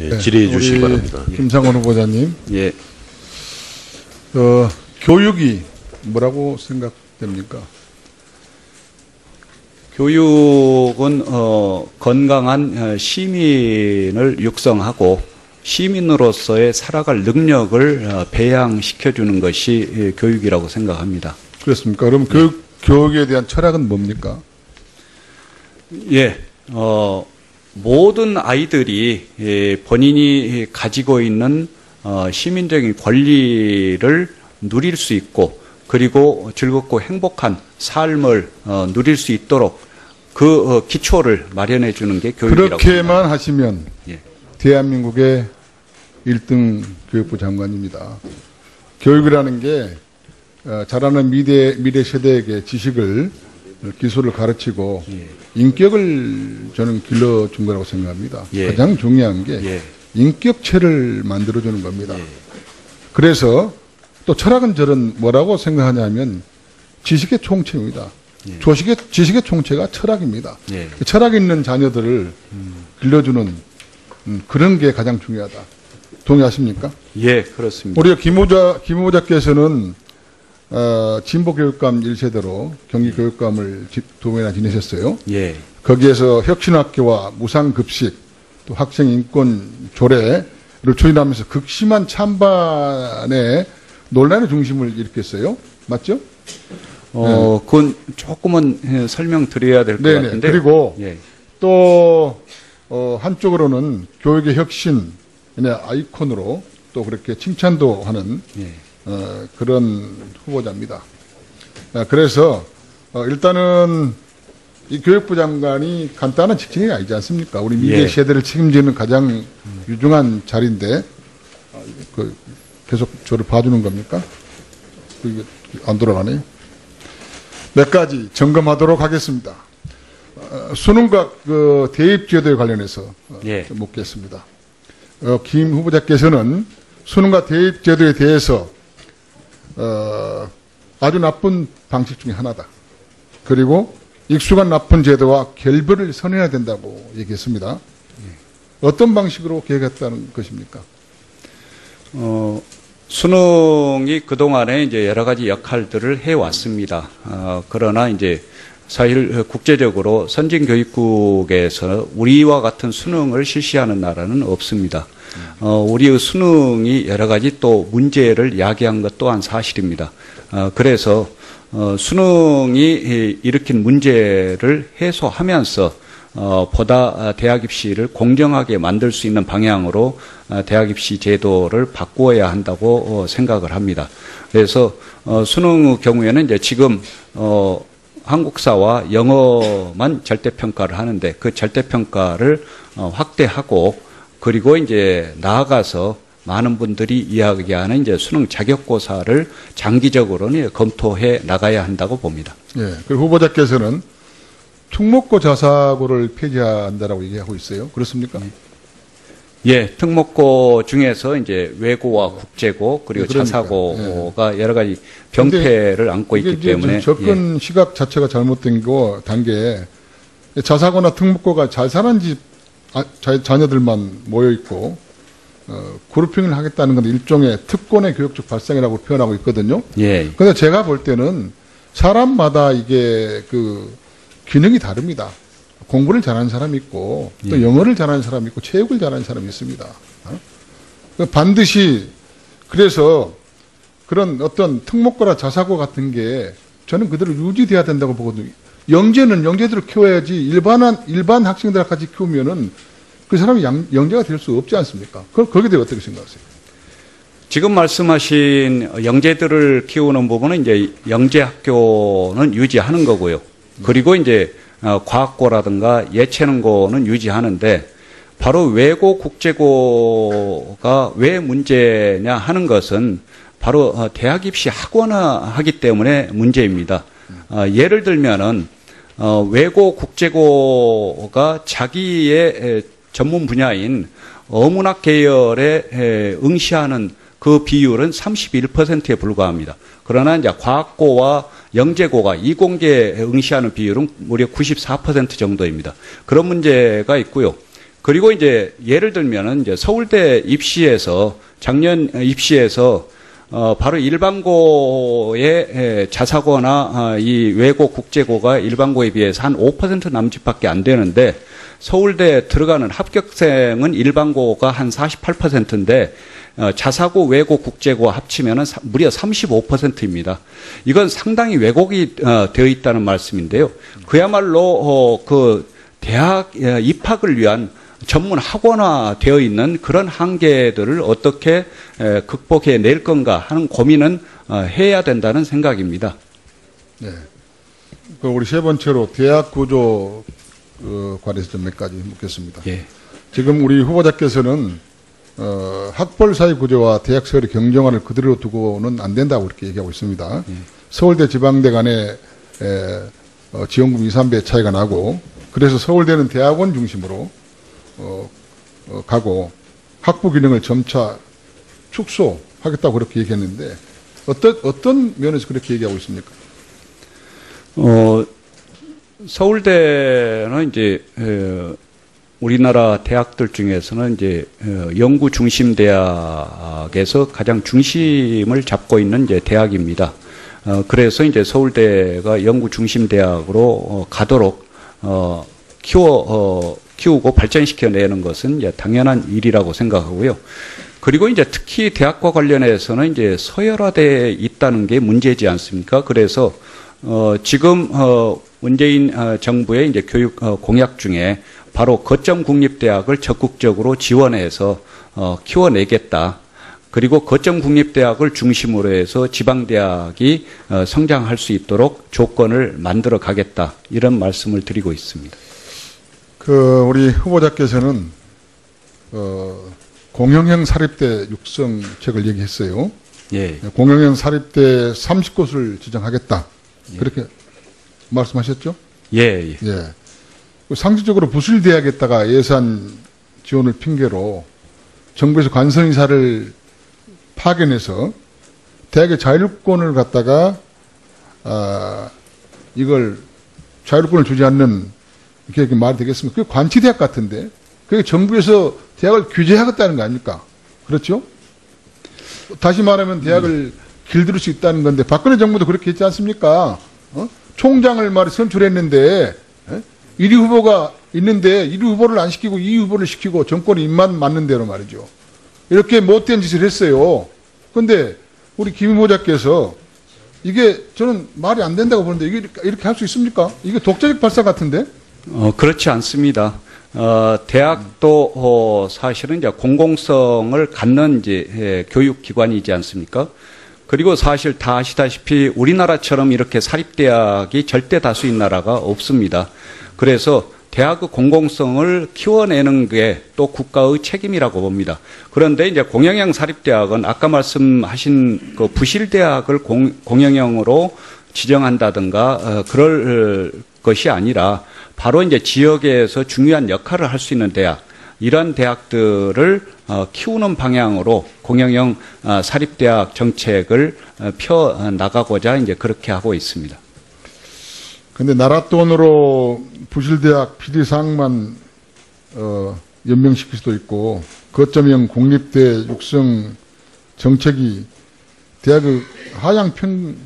예, 질의해 주시기 바랍니다. 김상원 후보자님. 예. 교육이 뭐라고 생각됩니까? 교육은 건강한 시민을 육성하고 시민으로서의 살아갈 능력을 배양시켜주는 것이 교육이라고 생각합니다. 그렇습니까? 그럼 교육에 대한 철학은 뭡니까? 예, 모든 아이들이 본인이 가지고 있는 시민적인 권리를 누릴 수 있고 그리고 즐겁고 행복한 삶을 누릴 수 있도록 그 기초를 마련해 주는 게 교육이라고 그렇게만 생각합니다. 하시면 예. 대한민국의 1등 교육부 장관입니다. 교육이라는 게 자라는 미래 세대에게 지식을 기술을 가르치고 예. 인격을 저는 길러준 거라고 생각합니다. 예. 가장 중요한 게 예. 인격체를 만들어주는 겁니다. 예. 그래서 또 철학은 저는 뭐라고 생각하냐면 지식의 총체입니다. 예. 지식의 총체가 철학입니다. 예. 철학 있는 자녀들을 길러주는 그런 게 가장 중요하다. 동의하십니까? 예, 그렇습니다. 우리 김 후보자께서는 진보교육감 1세대로 경기교육감을 2번이나 지내셨어요. 예. 거기에서 혁신학교와 무상급식, 또 학생인권 조례를 추진하면서 극심한 찬반의 논란의 중심을 일으켰어요. 맞죠? 그건 조금은 설명드려야 될 것 같은데. 그리고 예. 또 한쪽으로는 교육의 혁신의 아이콘으로 또 그렇게 칭찬도 하는 예. 그런 후보자입니다. 그래서 일단은 이 교육부 장관이 간단한 직책이 아니지 않습니까? 우리 미래 예. 세대를 책임지는 가장 유중한 자리인데 계속 저를 봐주는 겁니까? 이게 안 돌아가네요. 몇 가지 점검하도록 하겠습니다. 수능과 대입제도에 관련해서 예. 묻겠습니다. 김 후보자께서는 수능과 대입제도에 대해서 아주 나쁜 방식 중에 하나다. 그리고 익숙한 나쁜 제도와 결별을 선언해야 된다고 얘기했습니다. 어떤 방식으로 계획했다는 것입니까? 수능이 그동안에 이제 여러 가지 역할들을 해왔습니다. 그러나 이제 사실 국제적으로 선진교육국에서 우리와 같은 수능을 실시하는 나라는 없습니다. 우리의 수능이 여러 가지 또 문제를 야기한 것 또한 사실입니다. 그래서 수능이 일으킨 문제를 해소하면서 보다 대학 입시를 공정하게 만들 수 있는 방향으로 대학 입시 제도를 바꾸어야 한다고 생각을 합니다. 그래서 수능의 경우에는 이제 지금 한국사와 영어만 절대평가를 하는데 그 절대평가를 확대하고 그리고 이제 나아가서 많은 분들이 이야기하는 이제 수능 자격고사를 장기적으로는 검토해 나가야 한다고 봅니다. 예. 그리고 후보자께서는 특목고 자사고를 폐지한다라고 얘기하고 있어요. 그렇습니까? 예, 특목고 중에서 이제 외고와 국제고 그리고 그러니까, 자사고가 여러 가지 병폐를 안고 있기 때문에 접근 시각 자체가 잘못된 거 단계 자사고나 특목고가 잘 사는 집 자녀들만 모여 있고 그룹핑을 하겠다는 건 일종의 특권의 교육적 발상이라고 표현하고 있거든요. 예. 그런데 제가 볼 때는 사람마다 이게 기능이 다릅니다. 공부를 잘하는 사람이 있고 또 영어를 잘하는 사람이 있고 체육을 잘하는 사람이 있습니다. 반드시 그래서 그런 어떤 특목고나 자사고 같은 게 저는 그대로 유지돼야 된다고 보거든요. 영재는 영재대로 키워야지 일반 학생들 같이 키우면은 그 사람이 영재가 될 수 없지 않습니까? 거기에 대해 어떻게 생각하세요? 지금 말씀하신 영재들을 키우는 부분은 이제 영재학교는 유지하는 거고요. 그리고 이제 과학고라든가 예체능고는 유지하는데 바로 외고 국제고가 왜 문제냐 하는 것은 바로 대학 입시 학원화하기 때문에 문제입니다. 예를 들면은 외고 국제고가 자기의 전문 분야인 어문학 계열에 응시하는 그 비율은 31%에 불과합니다. 그러나 이제 과학고와 영재고가 이공계에 응시하는 비율은 무려 94% 정도입니다. 그런 문제가 있고요. 그리고 이제 예를 들면은 이제 서울대 입시에서 작년 입시에서 바로 일반고의 자사고나 이 외고 국제고가 일반고에 비해서 한 5% 남짓밖에 안 되는데 서울대 들어가는 합격생은 일반고가 한 48%인데 자사고, 외고, 국제고 합치면은 무려 35%입니다. 이건 상당히 왜곡이 되어 있다는 말씀인데요. 그야말로 그 대학 입학을 위한 전문 학원화 되어 있는 그런 한계들을 어떻게 극복해 낼 건가 하는 고민은 해야 된다는 생각입니다. 네. 그 우리 세 번째로 대학 구조 관해서 좀 몇 가지 묻겠습니다. 예. 지금 우리 후보자께서는 학벌 사회 구조와 대학 세월의 경쟁화를 그대로 두고는 안 된다고 이렇게 얘기하고 있습니다. 서울대 지방대 간에 지원금 2, 3배 차이가 나고 그래서 서울대는 대학원 중심으로 가고 학부 기능을 점차 축소하겠다고 그렇게 얘기했는데 어떤 면에서 그렇게 얘기하고 있습니까? 서울대는 이제 우리나라 대학들 중에서는 이제 연구 중심 대학에서 가장 중심을 잡고 있는 이제 대학입니다. 그래서 이제 서울대가 연구 중심 대학으로 가도록 키우고 발전시켜 내는 것은 이제 당연한 일이라고 생각하고요. 그리고 이제 특히 대학과 관련해서는 이제 서열화되어 있다는 게 문제지 않습니까? 그래서 지금 문재인 정부의 이제 교육 공약 중에 바로 거점 국립대학을 적극적으로 지원해서 키워내겠다. 그리고 거점 국립대학을 중심으로 해서 지방대학이 성장할 수 있도록 조건을 만들어 가겠다. 이런 말씀을 드리고 있습니다. 우리 후보자께서는 공영형 사립대 육성책을 얘기했어요. 예. 공영형 사립대 30곳을 지정하겠다. 그렇게 말씀하셨죠? 예. 예. 상식적으로 부실대학에다가 예산 지원을 핑계로 정부에서 관성이사를 파견해서 대학의 자율권을 갖다가 이걸 자율권을 주지 않는 이렇게 말이 되겠습니까? 그게 관치대학 같은데 그게 정부에서 대학을 규제하겠다는 거 아닙니까? 그렇죠? 다시 말하면 대학을 길들일 수 있다는 건데 박근혜 정부도 그렇게 했지 않습니까? 총장을 선출했는데 1위 후보가 있는데 1위 후보를 안 시키고 2위 후보를 시키고 정권이 입만 맞는 대로 말이죠. 이렇게 못된 짓을 했어요. 그런데 우리 김 후보자께서 이게 저는 말이 안 된다고 보는데 이게 이렇게 할 수 있습니까? 이게 독재적 발상 같은데? 그렇지 않습니다. 대학도 사실은 이제 공공성을 갖는 이제 교육기관이지 않습니까? 그리고 사실 다 아시다시피 우리나라처럼 이렇게 사립대학이 절대 다수인 나라가 없습니다. 그래서 대학의 공공성을 키워내는 게 또 국가의 책임이라고 봅니다. 그런데 이제 공영형 사립대학은 아까 말씀하신 그 부실대학을 공영형으로 지정한다든가 그럴 것이 아니라 바로 이제 지역에서 중요한 역할을 할 수 있는 대학, 이런 대학들을 키우는 방향으로 공영형 사립대학 정책을 펴 나가고자 이제 그렇게 하고 있습니다. 근데 나라 돈으로 부실대학 비리사항만 연명시킬 수도 있고 거점형 공립대 육성 정책이 대학의 하향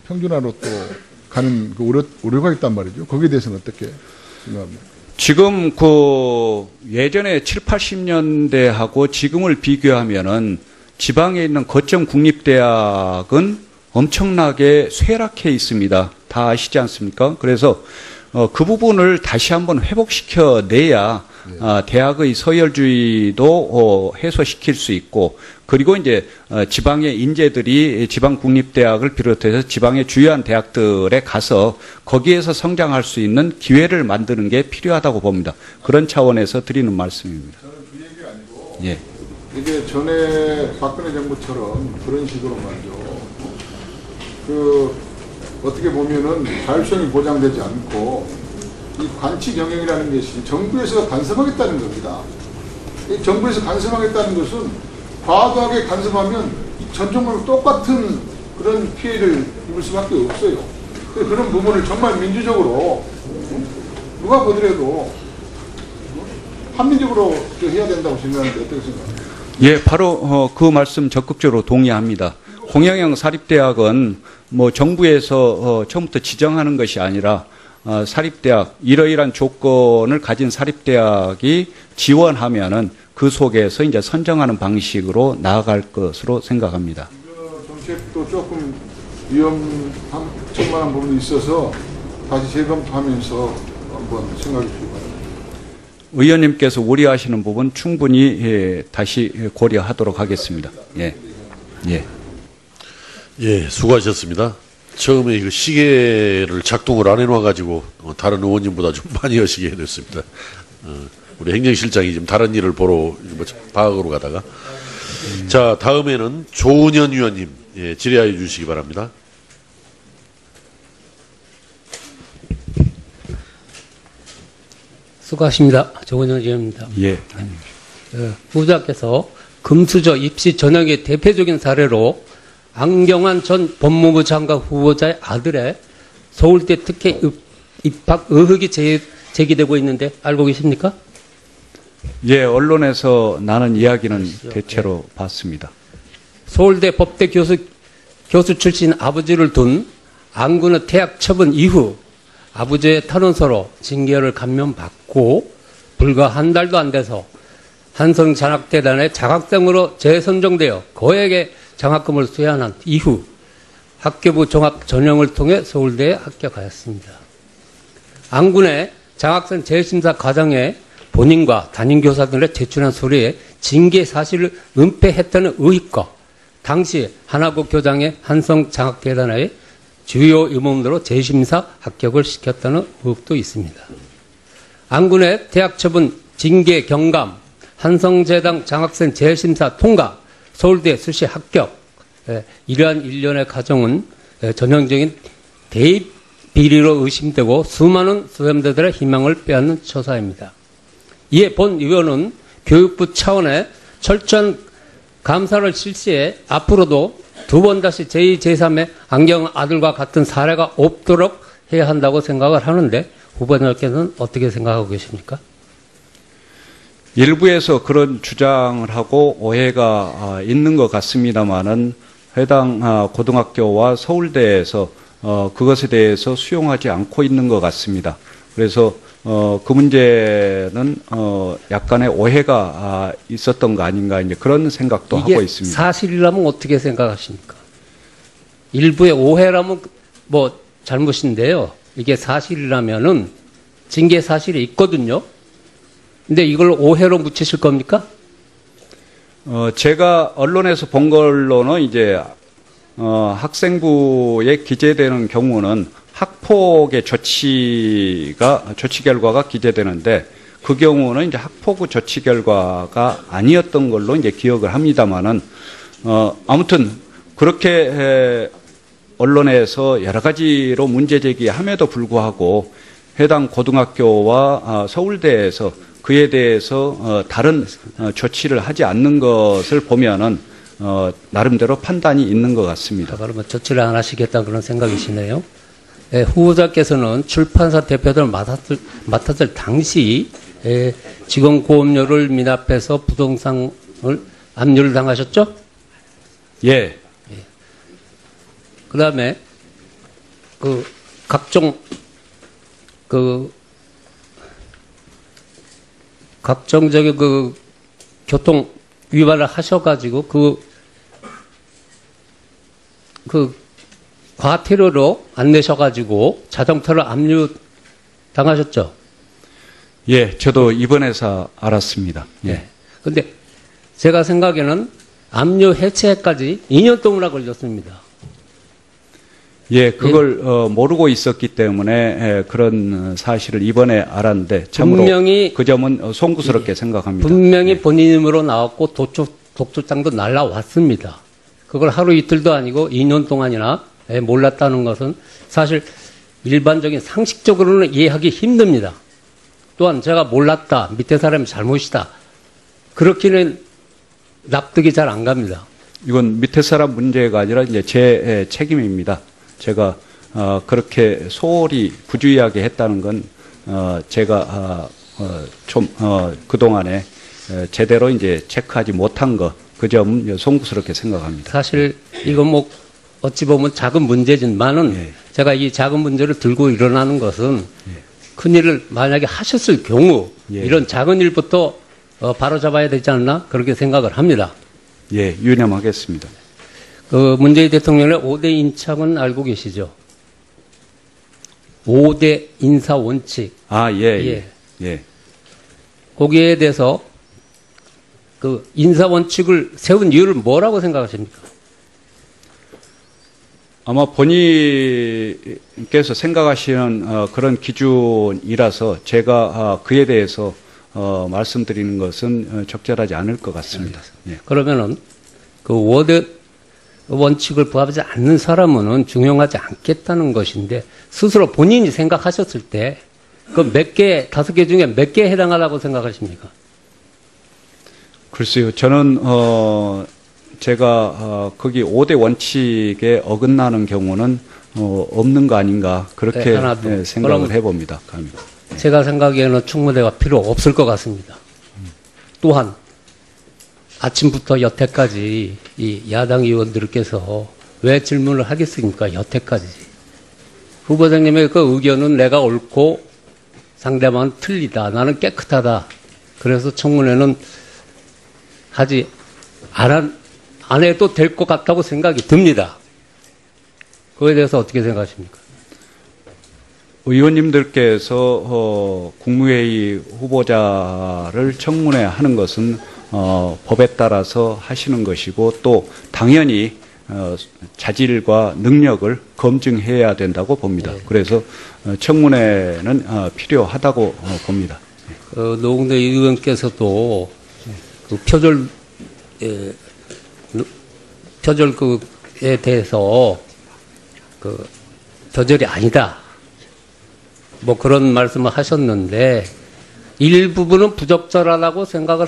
평준화로 또 가는 그 우려가 있단 말이죠. 거기에 대해서는 어떻게 생각합니까? 지금 그 예전에 7, 80년대하고 지금을 비교하면은 지방에 있는 거점 국립대학은 엄청나게 쇠락해 있습니다. 다 아시지 않습니까? 그래서 그 부분을 다시 한번 회복시켜 내야 대학의 서열주의도 해소시킬 수 있고, 그리고 이제 지방의 인재들이 지방 국립대학을 비롯해서 지방의 주요한 대학들에 가서 거기에서 성장할 수 있는 기회를 만드는 게 필요하다고 봅니다. 그런 차원에서 드리는 말씀입니다. 저는 그 얘기가 아니고 예. 이게 전에 박근혜 정부처럼 그런 식으로 말이죠. 어떻게 보면은 자율성이 보장되지 않고 이 관치 경영이라는 것이 정부에서 간섭하겠다는 겁니다. 이 정부에서 간섭하겠다는 것은 과도하게 간섭하면 전 정부랑 똑같은 그런 피해를 입을 수밖에 없어요. 그런 부분을 정말 민주적으로 누가 보더라도 합리적으로 해야 된다고 생각하는데 어떻게 생각합니까? 예, 바로 그 말씀 적극적으로 동의합니다. 공영형 사립대학은 뭐 정부에서 처음부터 지정하는 것이 아니라 사립대학 이러이러한 조건을 가진 사립대학이 지원하면은 그 속에서 이제 선정하는 방식으로 나아갈 것으로 생각합니다. 정책도 조금 위험한 부분이 있어서 다시 재검토하면서 한번 생각해 주시기 바랍니다. 의원님께서 우려하시는 부분 충분히 다시 고려하도록 하겠습니다. 예, 예. 예, 수고하셨습니다. 처음에 그 시계를 작동을 안 해놔가지고 다른 의원님보다 좀 많이 하시게 됐습니다. 우리 행정실장이 지금 다른 일을 보러 뭐 방학으로 가다가. 자, 다음에는 조은현 위원님 질의하여 주시기 바랍니다. 수고하십니다. 조은현 의원입니다. 예. 후보자께서 금수저 입시 전형의 대표적인 사례로 안경환 전 법무부 장관 후보자의 아들의 서울대 특혜 입학 의혹이 제기되고 있는데 알고 계십니까? 예, 언론에서 나는 이야기는 대체로 봤습니다. 서울대 법대 교수 출신 아버지를 둔 안군의 퇴학 처분 이후 아버지의 탄원서로 징계를 감면받고 불과 한 달도 안 돼서 한성장학대단의 장학생으로 재선정되어 거액의 장학금을 수여한 이후 학교부 종합 전형을 통해 서울대에 합격하였습니다. 안군의 장학생 재심사 과정에 본인과 담임교사들의 제출한 서류에 징계 사실을 은폐했다는 의혹과 당시 하나고 교장의 한성장학대단의 주요 의문으로 재심사 합격을 시켰다는 의혹도 있습니다. 안군의 대학 처분 징계 경감, 한성재당 장학생 재심사 통과, 서울대 수시 합격, 이러한 일련의 과정은 전형적인 대입 비리로 의심되고 수많은 수험자들의 희망을 빼앗는 처사입니다. 이에 본 의원은 교육부 차원의 철저한 감사를 실시해 앞으로도 두 번 다시 제2, 제3의 안경 아들과 같은 사례가 없도록 해야 한다고 생각을 하는데 후보자께서는 어떻게 생각하고 계십니까? 일부에서 그런 주장을 하고 오해가 있는 것 같습니다만은 해당 고등학교와 서울대에서 그것에 대해서 수용하지 않고 있는 것 같습니다. 그래서 그 문제는 약간의 오해가 있었던 거 아닌가 이제 그런 생각도 하고 있습니다. 이게 사실이라면 어떻게 생각하십니까? 일부의 오해라면 뭐 잘못인데요. 이게 사실이라면은 징계 사실이 있거든요. 근데 이걸 오해로 묻히실 겁니까? 제가 언론에서 본 걸로는 이제 학생부에 기재되는 경우는 학폭의 조치 결과가 기재되는데 그 경우는 이제 학폭의 조치 결과가 아니었던 걸로 이제 기억을 합니다만은 아무튼 그렇게 언론에서 여러 가지로 문제 제기함에도 불구하고 해당 고등학교와 서울대에서 그에 대해서 다른 조치를 하지 않는 것을 보면은 나름대로 판단이 있는 것 같습니다. 그러면 조치를 안 하시겠다는 그런 생각이시네요. 후보자께서는 출판사 대표를 맡았을 당시 직원 고업료를 미납해서 부동산을 압류를 당하셨죠? 예. 그 다음에 각종 교통 위반을 하셔가지고 과태료로 안 내셔가지고 자동차를 압류 당하셨죠? 예, 저도 이번에서 알았습니다. 예. 근데 제가 생각에는 압류 해체까지 2년 동안 걸렸습니다. 예, 그걸 모르고 있었기 때문에 그런 사실을 이번에 알았는데 참으로 분명히 그 점은 송구스럽게 생각합니다. 분명히 본인 힘으로 나왔고 독촉장도 날라왔습니다. 그걸 하루 이틀도 아니고 2년 동안이나 몰랐다는 것은 사실 일반적인 상식적으로는 이해하기 힘듭니다. 또한 제가 몰랐다, 밑에 사람이 잘못이다, 그렇게는 납득이 잘 안 갑니다. 이건 밑에 사람 문제가 아니라 이제 제 책임입니다. 제가 그렇게 소홀히 부주의하게 했다는 건 제가 그동안에 제대로 이제 체크하지 못한 것, 그 점 송구스럽게 생각합니다. 사실 이건 뭐 어찌 보면 작은 문제지만은 예. 제가 이 작은 문제를 들고 일어나는 것은 큰 일을 만약에 하셨을 경우 예. 이런 작은 일부터 바로 잡아야 되지 않나 그렇게 생각을 합니다. 예, 유념하겠습니다. 그 문재인 대통령의 5대 인착은 알고 계시죠? 5대 인사 원칙. 아, 예. 거기에 대해서 그 인사 원칙을 세운 이유를 뭐라고 생각하십니까? 아마 본인께서 생각하시는 그런 기준이라서 제가 그에 대해서 말씀드리는 것은 적절하지 않을 것 같습니다. 예. 그러면은 그 5대 원칙을 부합하지 않는 사람은 중용하지 않겠다는 것인데 스스로 본인이 생각하셨을 때 그 몇 개, 5개 중에 몇 개에 해당하다고 생각하십니까? 글쎄요, 저는 제가 거기 5대 원칙에 어긋나는 경우는 없는 거 아닌가 그렇게 네, 하나도. 생각을 그럼 해봅니다. 제가 생각에는 충무대가 필요 없을 것 같습니다. 또한 아침부터 여태까지 이 야당 의원들께서 왜 질문을 하겠습니까? 여태까지. 후보자님의 그 의견은 내가 옳고 상대방은 틀리다. 나는 깨끗하다. 그래서 청문회는 하지 안 해도 될 것 같다고 생각이 듭니다. 그거에 대해서 어떻게 생각하십니까? 의원님들께서 국무회의 후보자를 청문회 하는 것은 법에 따라서 하시는 것이고 또 당연히 자질과 능력을 검증해야 된다고 봅니다. 그래서 청문회는 필요하다고 봅니다. 노웅래 의원께서도 그 표절에 대해서 그 표절이 아니다. 뭐 그런 말씀을 하셨는데 일부분은 부적절하다고 생각을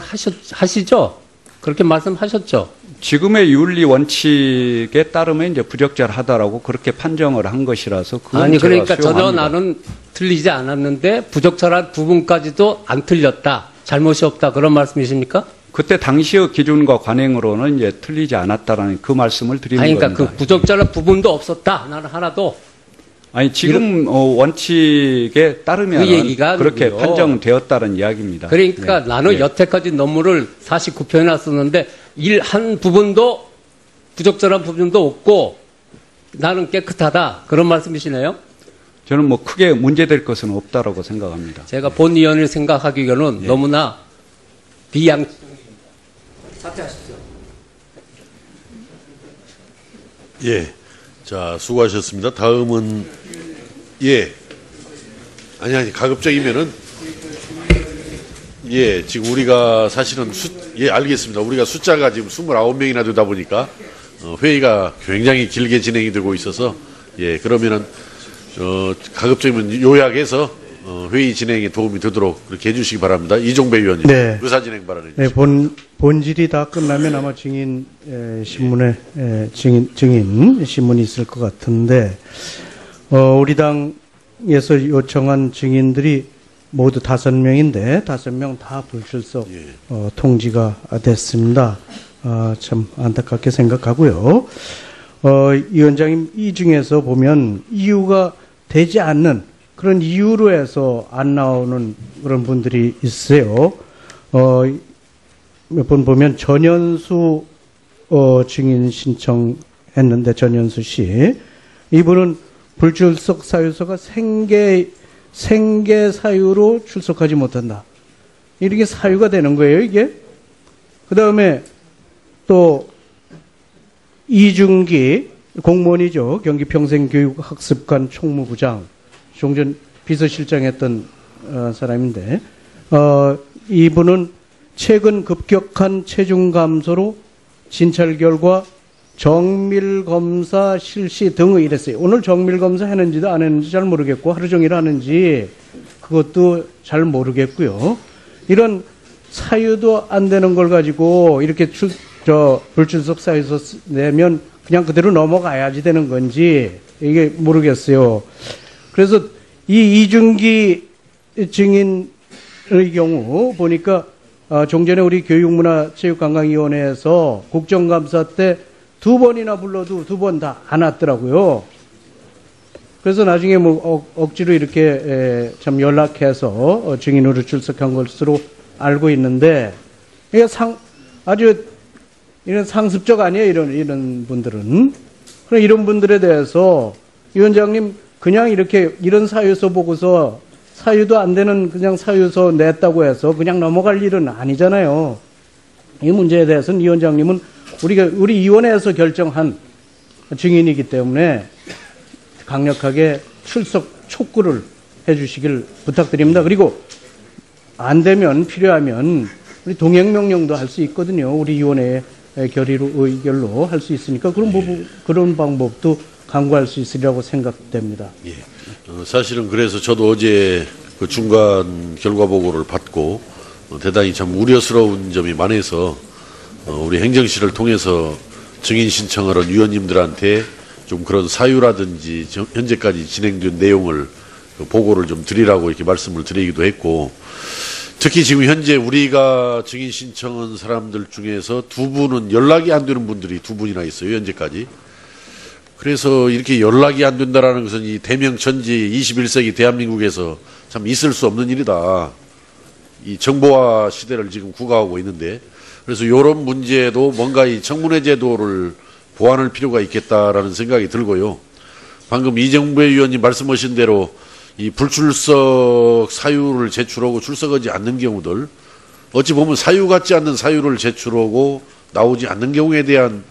하시죠? 그렇게 말씀하셨죠? 지금의 윤리 원칙에 따르면 이제 부적절하다라고 그렇게 판정을 한 것이라서 아니 그러니까 수용합니다. 전혀 나는 틀리지 않았는데 부적절한 부분까지도 안 틀렸다. 잘못이 없다. 그런 말씀이십니까? 그때 당시의 기준과 관행으로는 이제 틀리지 않았다라는 그 말씀을 드리는 아니 그러니까 겁니다. 그 부적절한 부분도 없었다. 나는 하나도. 아니 지금 원칙에 따르면 그 얘기가 그렇게 아니고요. 판정되었다는 이야기입니다. 그러니까 네. 나는 네. 여태까지 논문을 49편이나 썼는데 한 부분도 부적절한 부분도 없고 나는 깨끗하다. 그런 말씀이시네요? 저는 뭐 크게 문제될 것은 없다라고 생각합니다. 제가 본 의원을 생각하기에는 예. 너무나 비양 사퇴하십시오. 예. 자, 수고하셨습니다. 다음은, 아니, 가급적이면은, 지금 우리가 사실은 알겠습니다. 우리가 숫자가 지금 29명이나 되다 보니까, 회의가 굉장히 길게 진행이 되고 있어서, 그러면은, 가급적이면 요약해서, 회의 진행에 도움이 되도록 그렇게 해주시기 바랍니다. 이종배 의원님. 네. 의사진행 발언해 네, 주십시오. 본질이 다 끝나면 아마 신문에 증인 신문이 있을 것 같은데, 우리 당에서 요청한 증인들이 모두 5명인데 5명 다 불출석 통지가 됐습니다. 참 안타깝게 생각하고요. 위원장님, 이 중에서 보면 이유가 되지 않는 그런 이유로 해서 안 나오는 그런 분들이 있어요. 몇 번 보면 전현수 증인 신청했는데 전현수 씨 이분은 불출석 사유서가 생계 사유로 출석하지 못한다. 이렇게 사유가 되는 거예요, 이게. 그 다음에 또 이중기 공무원이죠. 경기평생교육학습관 총무부장, 종전 비서실장 했던 사람인데 이분은 최근 급격한 체중 감소로 진찰 결과 정밀검사 실시 등의 이랬어요. 오늘 정밀검사 했는지도 안 했는지 잘 모르겠고 하루 종일 하는지 그것도 잘 모르겠고요. 이런 사유도 안 되는 걸 가지고 이렇게 불출석 사유서 내면 그냥 그대로 넘어가야지 되는 건지 이게 모르겠어요. 그래서 이 이중기 증인 경우 보니까 좀 전에 우리 교육문화체육관광위원회에서 국정감사 때 2번이나 불러도 2번 다 안 왔더라고요. 그래서 나중에 뭐 억지로 이렇게 참 연락해서 증인으로 출석한 것으로 알고 있는데, 이게 아주 이런 상습적 아니에요, 이런 분들은. 그럼 이런 분들에 대해서 위원장님 그냥 이렇게 이런 사유서 보고서 사유도 안 되는 그냥 사유서 냈다고 해서 그냥 넘어갈 일은 아니잖아요. 이 문제에 대해서는 위원장님은 우리 위원회에서 결정한 증인이기 때문에 강력하게 출석 촉구를 해주시길 부탁드립니다. 그리고 안 되면 필요하면 우리 동행명령도 할 수 있거든요. 우리 위원회 의결로 할 수 있으니까 그런 방법도 강구할 수 있으리라고 생각됩니다. 예. 사실은 그래서 저도 어제 그 중간 결과 보고를 받고 대단히 참 우려스러운 점이 많아서 우리 행정실을 통해서 증인 신청을 한 위원님들한테 좀 그런 사유라든지 현재까지 진행된 내용을 보고를 좀 드리라고 이렇게 말씀을 드리기도 했고, 특히 지금 현재 우리가 증인 신청한 사람들 중에서 2분은 연락이 안 되는 분들이 2분이나 있어요, 현재까지. 그래서 이렇게 연락이 안 된다라는 것은 이 대명천지 21세기 대한민국에서 참 있을 수 없는 일이다. 이 정보화 시대를 지금 구가하고 있는데, 그래서 이런 문제도 뭔가 이 청문회 제도를 보완할 필요가 있겠다라는 생각이 들고요. 방금 이정배 의원님 말씀하신 대로 이 불출석 사유를 제출하고 출석하지 않는 경우들, 어찌 보면 사유 같지 않는 사유를 제출하고 나오지 않는 경우에 대한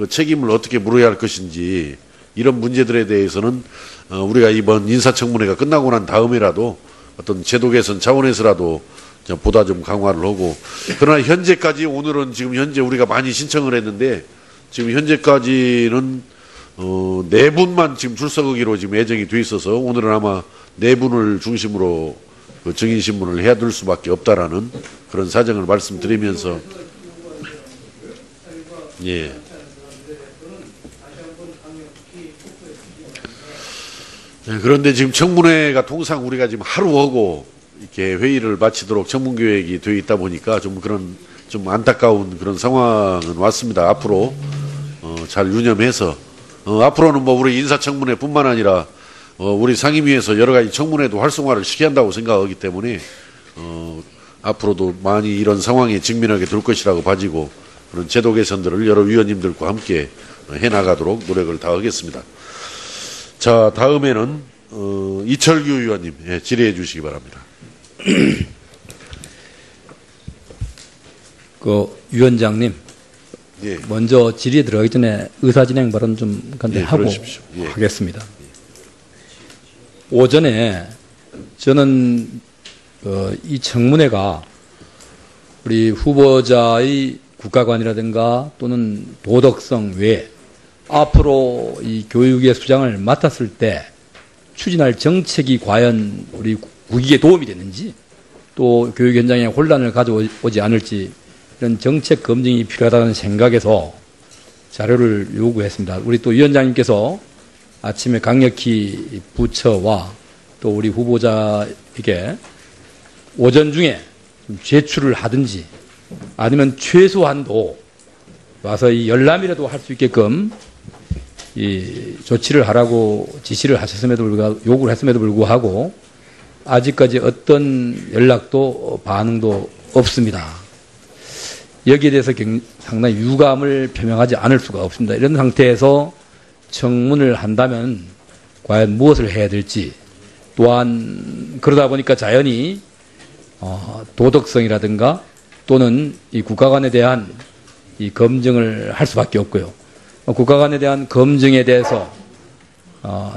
책임을 어떻게 물어야 할 것인지, 이런 문제들에 대해서는 우리가 이번 인사청문회가 끝나고 난 다음에라도 어떤 제도 개선 차원에서라도 보다 좀 강화를 하고, 그러나 현재까지 오늘은 지금 현재 우리가 많이 신청을 했는데 지금 현재까지는 4분만 지금 출석하기로 지금 예정이 돼 있어서 오늘은 아마 4분을 중심으로 그 증인 신문을 해야 될 수밖에 없다라는 그런 사정을 말씀드리면서, 예. 네, 그런데 지금 청문회가 통상 우리가 지금 하루 하고 이렇게 회의를 마치도록 청문 계획이 되어 있다 보니까 좀 그런 좀 안타까운 그런 상황은 왔습니다. 앞으로 잘 유념해서 앞으로는 뭐 우리 인사청문회뿐만 아니라 우리 상임위에서 여러 가지 청문회도 활성화를 시켜야 한다고 생각하기 때문에 앞으로도 많이 이런 상황에 직면하게 될 것이라고 봐지고, 그런 제도 개선들을 여러 위원님들과 함께 해나가도록 노력을 다하겠습니다. 자, 다음에는 이철규 의원님 질의해 주시기 바랍니다. 위원장님, 예. 먼저 질의에 들어가기 전에 의사진행 발언 좀 하고 그러십시오. 예. 하겠습니다. 오전에 저는 이 청문회가 우리 후보자의 국가관이라든가 또는 도덕성 외에 앞으로 이 교육의 수장을 맡았을 때 추진할 정책이 과연 우리 국익에 도움이 되는지, 또 교육 현장에 혼란을 가져오지 않을지, 이런 정책 검증이 필요하다는 생각에서 자료를 요구했습니다. 우리 또 위원장님께서 아침에 강력히 부처와 또 우리 후보자에게 오전 중에 좀 제출을 하든지 아니면 최소한도 와서 이 열람이라도 할 수 있게끔 이 조치를 하라고 지시를 하셨음에도 불구하고, 요구를 했음에도 불구하고 아직까지 어떤 연락도 반응도 없습니다. 여기에 대해서 상당히 유감을 표명하지 않을 수가 없습니다. 이런 상태에서 청문을 한다면 과연 무엇을 해야 될지, 또한 그러다 보니까 자연히 도덕성이라든가 또는 이 국가관에 대한 이 검증을 할 수밖에 없고요. 국가관에 대한 검증에 대해서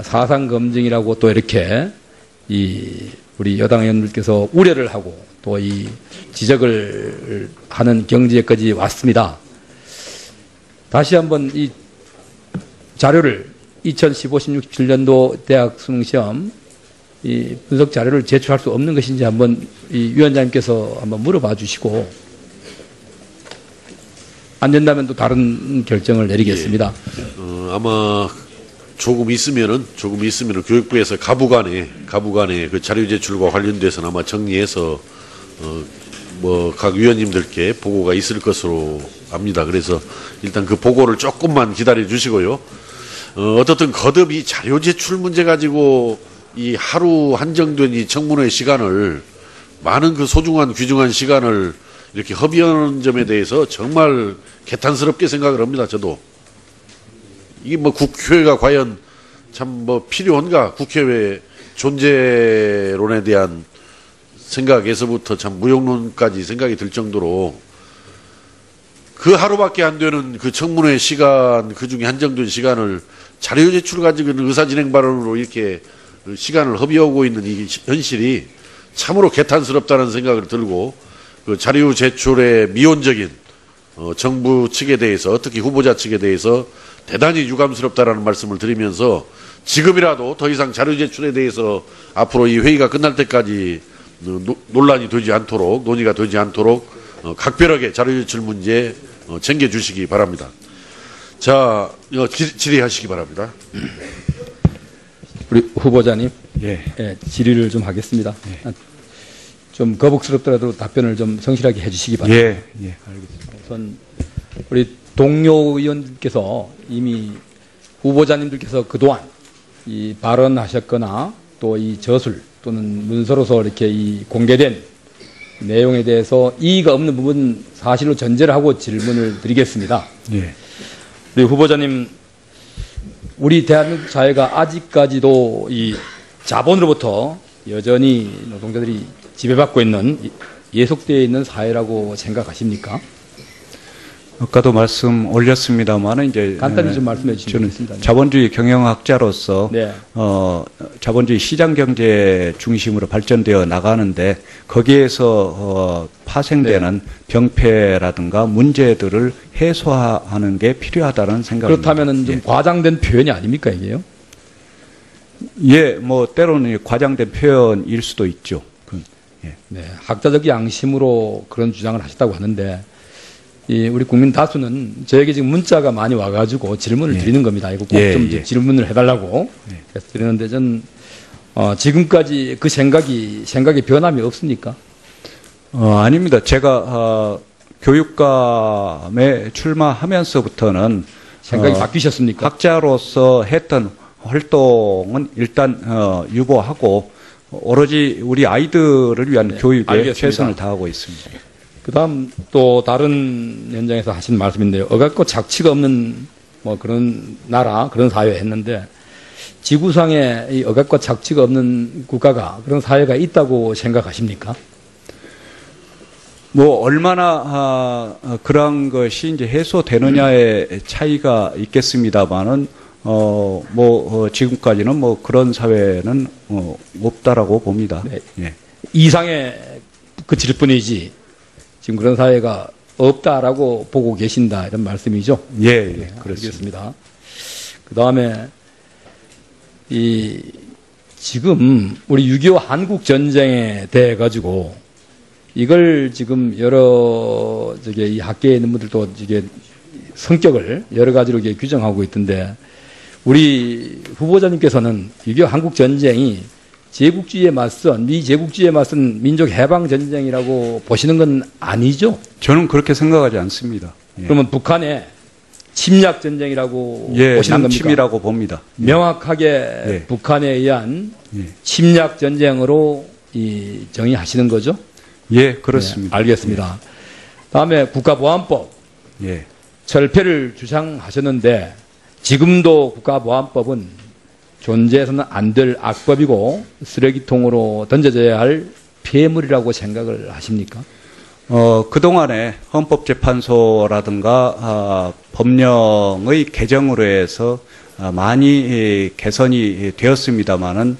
사상 검증이라고 또 이렇게 우리 여당 의원들께서 우려를 하고 또 이 지적을 하는 경지에까지 왔습니다. 다시 한번 이 자료를 2015-16-17년도 대학 수능시험 이 분석 자료를 제출할 수 없는 것인지 한번 이 위원장님께서 한번 물어봐 주시고, 안 된다면 또 다른 결정을 내리겠습니다. 예. 아마 조금 있으면은 교육부에서 가부간에 그 자료 제출과 관련돼서는 아마 정리해서 뭐 각 위원님들께 보고가 있을 것으로 압니다. 그래서 일단 그 보고를 조금만 기다려 주시고요. 어떻든 거듭 이 자료 제출 문제 가지고 이 하루 한정된 이 청문회 시간을, 많은 그 소중한 귀중한 시간을 이렇게 허비하는 점에 대해서 정말 개탄스럽게 생각을 합니다. 저도 이게 뭐 국회가 과연 참 뭐 필요한가, 국회의 존재론에 대한 생각에서부터 참 무용론까지 생각이 들 정도로 그 하루밖에 안 되는 그 청문회 시간, 그 중에 한정된 시간을 자료 제출 가지고 의사진행 발언으로 이렇게 시간을 허비하고 있는 이 현실이 참으로 개탄스럽다는 생각을 들고, 그 자료 제출의 미온적인 정부 측에 대해서, 특히 후보자 측에 대해서 대단히 유감스럽다라는 말씀을 드리면서, 지금이라도 더 이상 자료 제출에 대해서 앞으로 이 회의가 끝날 때까지 논란이 되지 않도록, 논의가 되지 않도록 각별하게 자료 제출 문제 챙겨주시기 바랍니다. 자, 질의하시기 바랍니다. 우리 후보자님, 예. 예, 질의를 좀 하겠습니다. 좀 거북스럽더라도 답변을 좀 성실하게 해주시기 바랍니다. 예, 예, 알겠습니다. 우선 우리 동료 의원님께서 이미 후보자님들께서 그동안 이 발언하셨거나 또 이 저술 또는 문서로서 이렇게 이 공개된 내용에 대해서 이의가 없는 부분 사실로 전제를 하고 질문을 드리겠습니다. 예. 우리 후보자님, 우리 대한민국 사회가 아직까지도 이 자본으로부터 여전히 노동자들이 지배받고 있는, 예속되어 있는 사회라고 생각하십니까? 아까도 말씀 올렸습니다만 이제 간단히 좀 말씀해 저는 주시겠습니다. 자본주의 경영학자로서 네. 자본주의 시장 경제 중심으로 발전되어 나가는데 거기에서 파생되는 병폐라든가 문제들을 해소하는 게 필요하다는 생각입니다. 그렇다면 좀 예. 과장된 표현이 아닙니까, 이게요? 예, 뭐 때로는 과장된 표현일 수도 있죠. 예. 네, 학자적 양심으로 그런 주장을 하셨다고 하는데, 이 우리 국민 다수는 저에게 지금 문자가 많이 와가지고 질문을 예. 드리는 겁니다. 이거 꼭 예, 좀 예. 질문을 해달라고. 그래서 드리는데 전 지금까지 그 생각이 변함이 없습니까? 아닙니다. 제가 교육감에 출마하면서부터는 생각이 바뀌셨습니까? 학자로서 했던 활동은 일단 유보하고 오로지 우리 아이들을 위한 네, 교육에 알겠습니다. 최선을 다하고 있습니다. 그다음 또 다른 현장에서 하신 말씀인데요. 억압과 착취가 없는 뭐 그런 나라, 그런 사회 했는데, 지구상에 이 억압과 착취가 없는 국가가, 그런 사회가 있다고 생각하십니까? 뭐 얼마나 그러한 것이 이제 해소되느냐의 차이가 있겠습니다만은 지금까지는 뭐 그런 사회는 없다라고 봅니다. 네. 예. 이상의 그칠 뿐이지 지금 그런 사회가 없다라고 보고 계신다, 이런 말씀이죠? 예, 예, 그렇습니다. 그렇습니다. 그 다음에 지금 우리 6.25 한국 전쟁에 대해 가지고 이걸 지금 여러 이 학계에 있는 분들도 이게 성격을 여러 가지로 이게 규정하고 있던데, 우리 후보자님께서는 6.25 한국 전쟁이 제국주의에 맞선, 미제국주의에 맞선 민족 해방 전쟁이라고 보시는 건 아니죠? 저는 그렇게 생각하지 않습니다. 예. 그러면 북한의 침략 전쟁이라고 예, 보시는 겁니까? 남침이라고 봅니다. 명확하게 예. 북한에 의한 예. 침략 전쟁으로 정의하시는 거죠? 예, 그렇습니다. 네, 알겠습니다. 다음에 국가보안법 예. 철폐를 주장하셨는데, 지금도 국가보안법은 존재해서는 안 될 악법이고 쓰레기통으로 던져져야 할 폐물이라고 생각을 하십니까? 그동안에 헌법재판소라든가 법령의 개정으로 해서 많이 개선이 되었습니다만은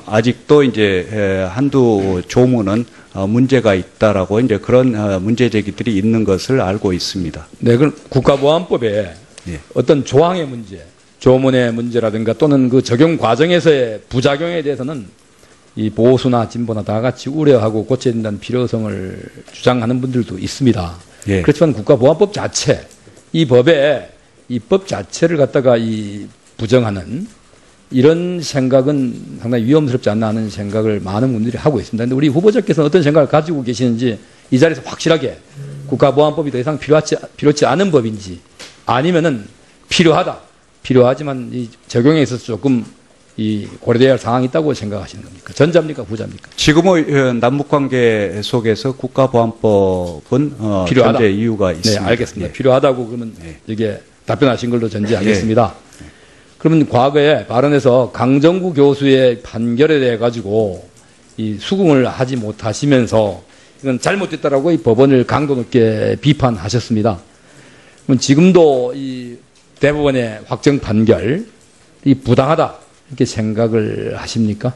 아직도 이제 한두 조문은 문제가 있다라고 이제 그런 문제 제기들이 있는 것을 알고 있습니다. 네, 그럼 국가보안법에 예. 어떤 조항의 문제, 조문의 문제라든가 또는 그 적용 과정에서의 부작용에 대해서는 이 보수나 진보나 다 같이 우려하고 고쳐야 된다는 필요성을 주장하는 분들도 있습니다. 예. 그렇지만 국가보안법 자체, 이 법에 이 법 자체를 갖다가 부정하는 이런 생각은 상당히 위험스럽지 않나 하는 생각을 많은 분들이 하고 있습니다. 그런데 우리 후보자께서는 어떤 생각을 가지고 계시는지 이 자리에서 확실하게 국가보안법이 더 이상 필요치 않은 법인지 아니면은 필요하지만 이 적용에 있어서 조금 이 고려돼야 할 상황이 있다고 생각하시는 겁니까? 전자입니까? 후자입니까? 지금의 남북관계 속에서 국가보안법은 필요하다. 현재 이유가 있습니다. 네, 알겠습니다. 예. 필요하다고 그러면 네. 이게 답변하신 걸로 전제하겠습니다. 그러면 과거에 발언에서 강정구 교수의 판결에 대해 가지고 이 수긍을 하지 못하시면서 이건 잘못됐다라고 이 법원을 강도 높게 비판하셨습니다. 그럼 지금도 이 대법원의 확정 판결이 부당하다 이렇게 생각을 하십니까?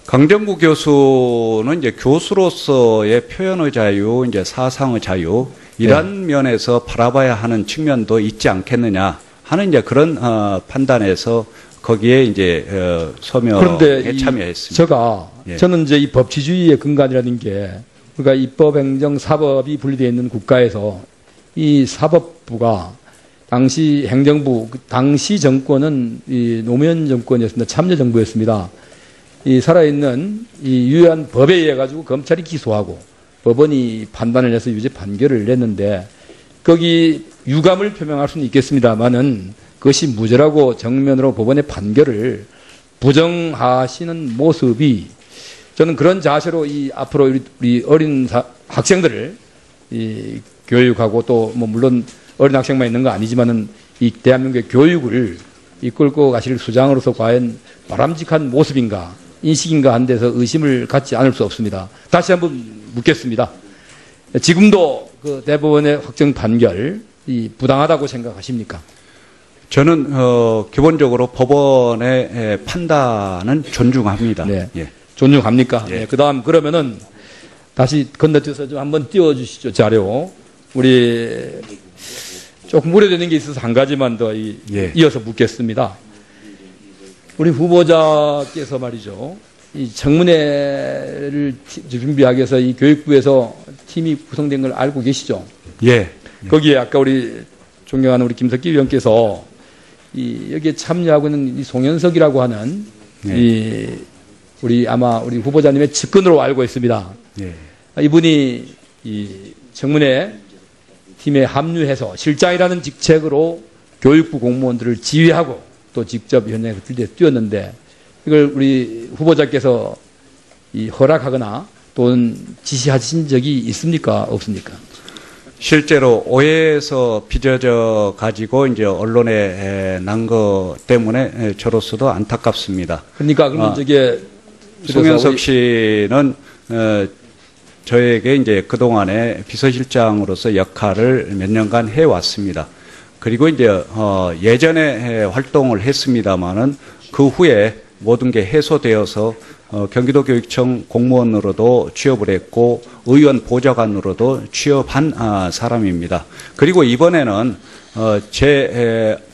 강정구 교수는 이제 교수로서의 표현의 자유, 이제 사상의 자유 이런 면에서 바라봐야 하는 측면도 있지 않겠느냐 하는 이제 그런 판단에서 거기에 이제 소명에 참여했습니다. 저는 이제 이 법치주의의 근간이라는 게 그러니까 입법, 행정, 사법이 분리되어 있는 국가에서 이 사법부가 당시 행정부, 당시 정권은 이 노무현 정권이었습니다. 참여정부였습니다. 이 살아있는 이 유효한 법에 의해 가지고 검찰이 기소하고 법원이 판단을 해서 유죄 판결을 냈는데 거기 유감을 표명할 수는 있겠습니다만은 그것이 무죄라고 정면으로 법원의 판결을 부정하시는 모습이 저는 그런 자세로 이 앞으로 우리 어린 학생들을 이 교육하고 또 뭐 물론 어린 학생만 있는 거 아니지만은 이 대한민국의 교육을 이끌고 가실 수장으로서 과연 바람직한 모습인가 인식인가 한 데서 의심을 갖지 않을 수 없습니다. 다시 한번 묻겠습니다. 지금도 그 대법원의 확정 판결 이 부당하다고 생각하십니까? 저는 기본적으로 법원의 판단은 존중합니다. 네. 예. 존중합니까? 예. 네. 그다음 그러면은 다시 건너뛰어서 좀 한번 띄워주시죠 자료. 우리 조금 우려되는 게 있어서 한 가지만 더 이어서 묻겠습니다. 우리 후보자께서 말이죠. 이 청문회를 준비하기 위해서 이 교육부에서 팀이 구성된 걸 알고 계시죠? 예. 거기에 아까 우리 존경하는 우리 김석기 위원께서 여기에 참여하고 있는 이 송현석이라고 하는 우리 아마 우리 후보자님의 측근으로 알고 있습니다. 예. 이분이 이 청문회 팀에 합류해서 실장이라는 직책으로 교육부 공무원들을 지휘하고 또 직접 현장에서 필드에 뛰었는데 이걸 우리 후보자께서 허락하거나 또는 지시하신 적이 있습니까? 없습니까? 실제로 오해에서 빚어져 가지고 이제 언론에 난 것 때문에 저로서도 안타깝습니다. 그러니까 그러면 저게 송현석 씨는 저에게 이제 그동안에 비서실장으로서 역할을 몇 년간 해왔습니다. 그리고 이제 예전에 활동을 했습니다마는 그 후에 모든 게 해소되어서 경기도교육청 공무원으로도 취업을 했고 의원 보좌관으로도 취업한 사람입니다. 그리고 이번에는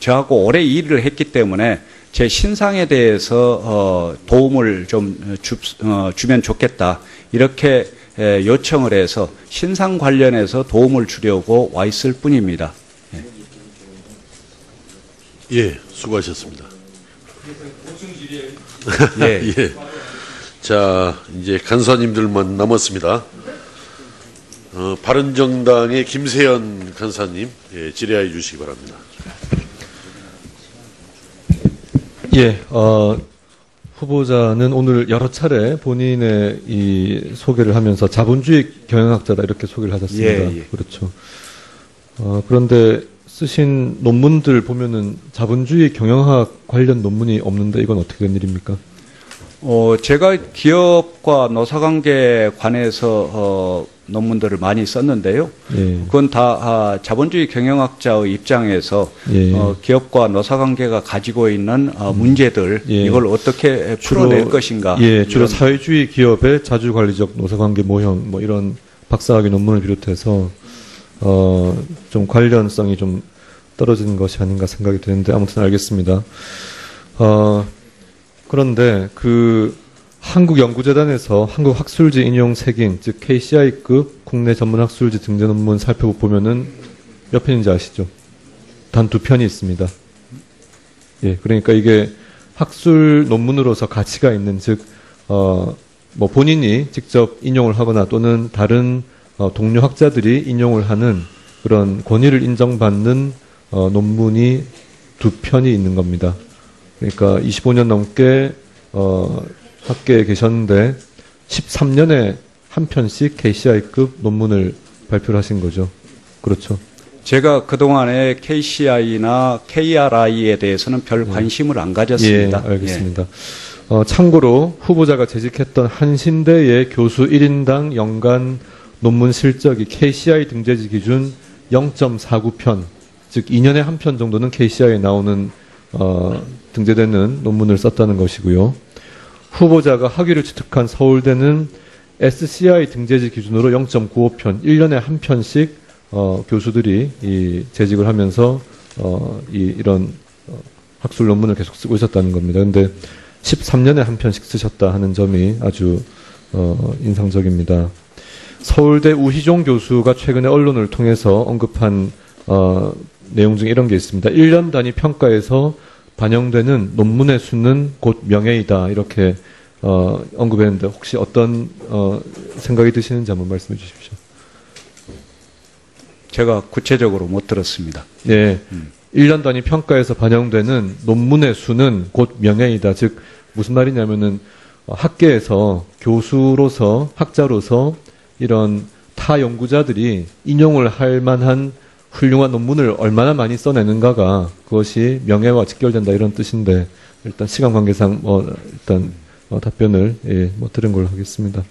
저하고 오래 일을 했기 때문에 제 신상에 대해서 도움을 좀 주면 좋겠다 이렇게 요청을 해서 신상 관련해서 도움을 주려고 와 있을 뿐입니다. 예, 수고하셨습니다. 예. 예. 자, 이제 간사님들만 남았습니다. 바른정당의 김세연 간사님, 질의해 주시기 바랍니다. 예, 후보자는 오늘 여러 차례 본인의 이 소개를 하면서 자본주의 경영학자다 이렇게 소개를 하셨습니다. 예. 그렇죠. 그런데 쓰신 논문들 보면은 자본주의 경영학 관련 논문이 없는데 이건 어떻게 된 일입니까? 제가 기업과 노사관계에 관해서 논문들을 많이 썼는데요. 예. 그건 다 자본주의 경영학자의 입장에서 예. 기업과 노사관계가 가지고 있는 문제들 예. 이걸 어떻게 풀어낼 것인가. 예, 주로 사회주의 기업의 자주관리적 노사관계 모형 뭐 이런 박사학위 논문을 비롯해서 좀 관련성이 좀 떨어지는 것이 아닌가 생각이 드는데 아무튼 알겠습니다. 그런데 그 한국연구재단에서 한국학술지 인용 책임, 즉 KCI급 국내 전문학술지 등재 논문 살펴보면은 몇 편인지 아시죠? 단 2편이 있습니다. 예, 그러니까 이게 학술 논문으로서 가치가 있는, 즉, 뭐 본인이 직접 인용을 하거나 또는 다른 동료 학자들이 인용을 하는 그런 권위를 인정받는 논문이 2편이 있는 겁니다. 그러니까 25년 넘게 학계에 계셨는데 13년에 한 편씩 KCI급 논문을 발표를 하신 거죠. 그렇죠. 제가 그동안에 KCI나 KRI에 대해서는 별 관심을 안 가졌습니다. 예, 알겠습니다. 참고로 후보자가 재직했던 한신대의 교수 1인당 연간 논문 실적이 KCI 등재지 기준 0.49편, 즉 2년에 한 편 정도는 KCI에 나오는 등재되는 논문을 썼다는 것이고요. 후보자가 학위를 취득한 서울대는 SCI 등재지 기준으로 0.95편, 1년에 한 편씩 교수들이 재직을 하면서 이런 학술 논문을 계속 쓰고 있었다는 겁니다. 그런데 13년에 한 편씩 쓰셨다 하는 점이 아주 인상적입니다. 서울대 우희종 교수가 최근에 언론을 통해서 언급한 내용 중에 이런 게 있습니다. 1년 단위 평가에서 반영되는 논문의 수는 곧 명예이다. 이렇게 언급했는데 혹시 어떤 생각이 드시는지 한번 말씀해 주십시오. 제가 구체적으로 못 들었습니다. 네. 1년 단위 평가에서 반영되는 논문의 수는 곧 명예이다. 즉 무슨 말이냐면은 학계에서 교수로서 학자로서 이런 타 연구자들이 인용을 할 만한 훌륭한 논문을 얼마나 많이 써내는가가 그것이 명예와 직결된다 이런 뜻인데 일단 시간 관계상 일단 답변을 들은 걸로 하겠습니다.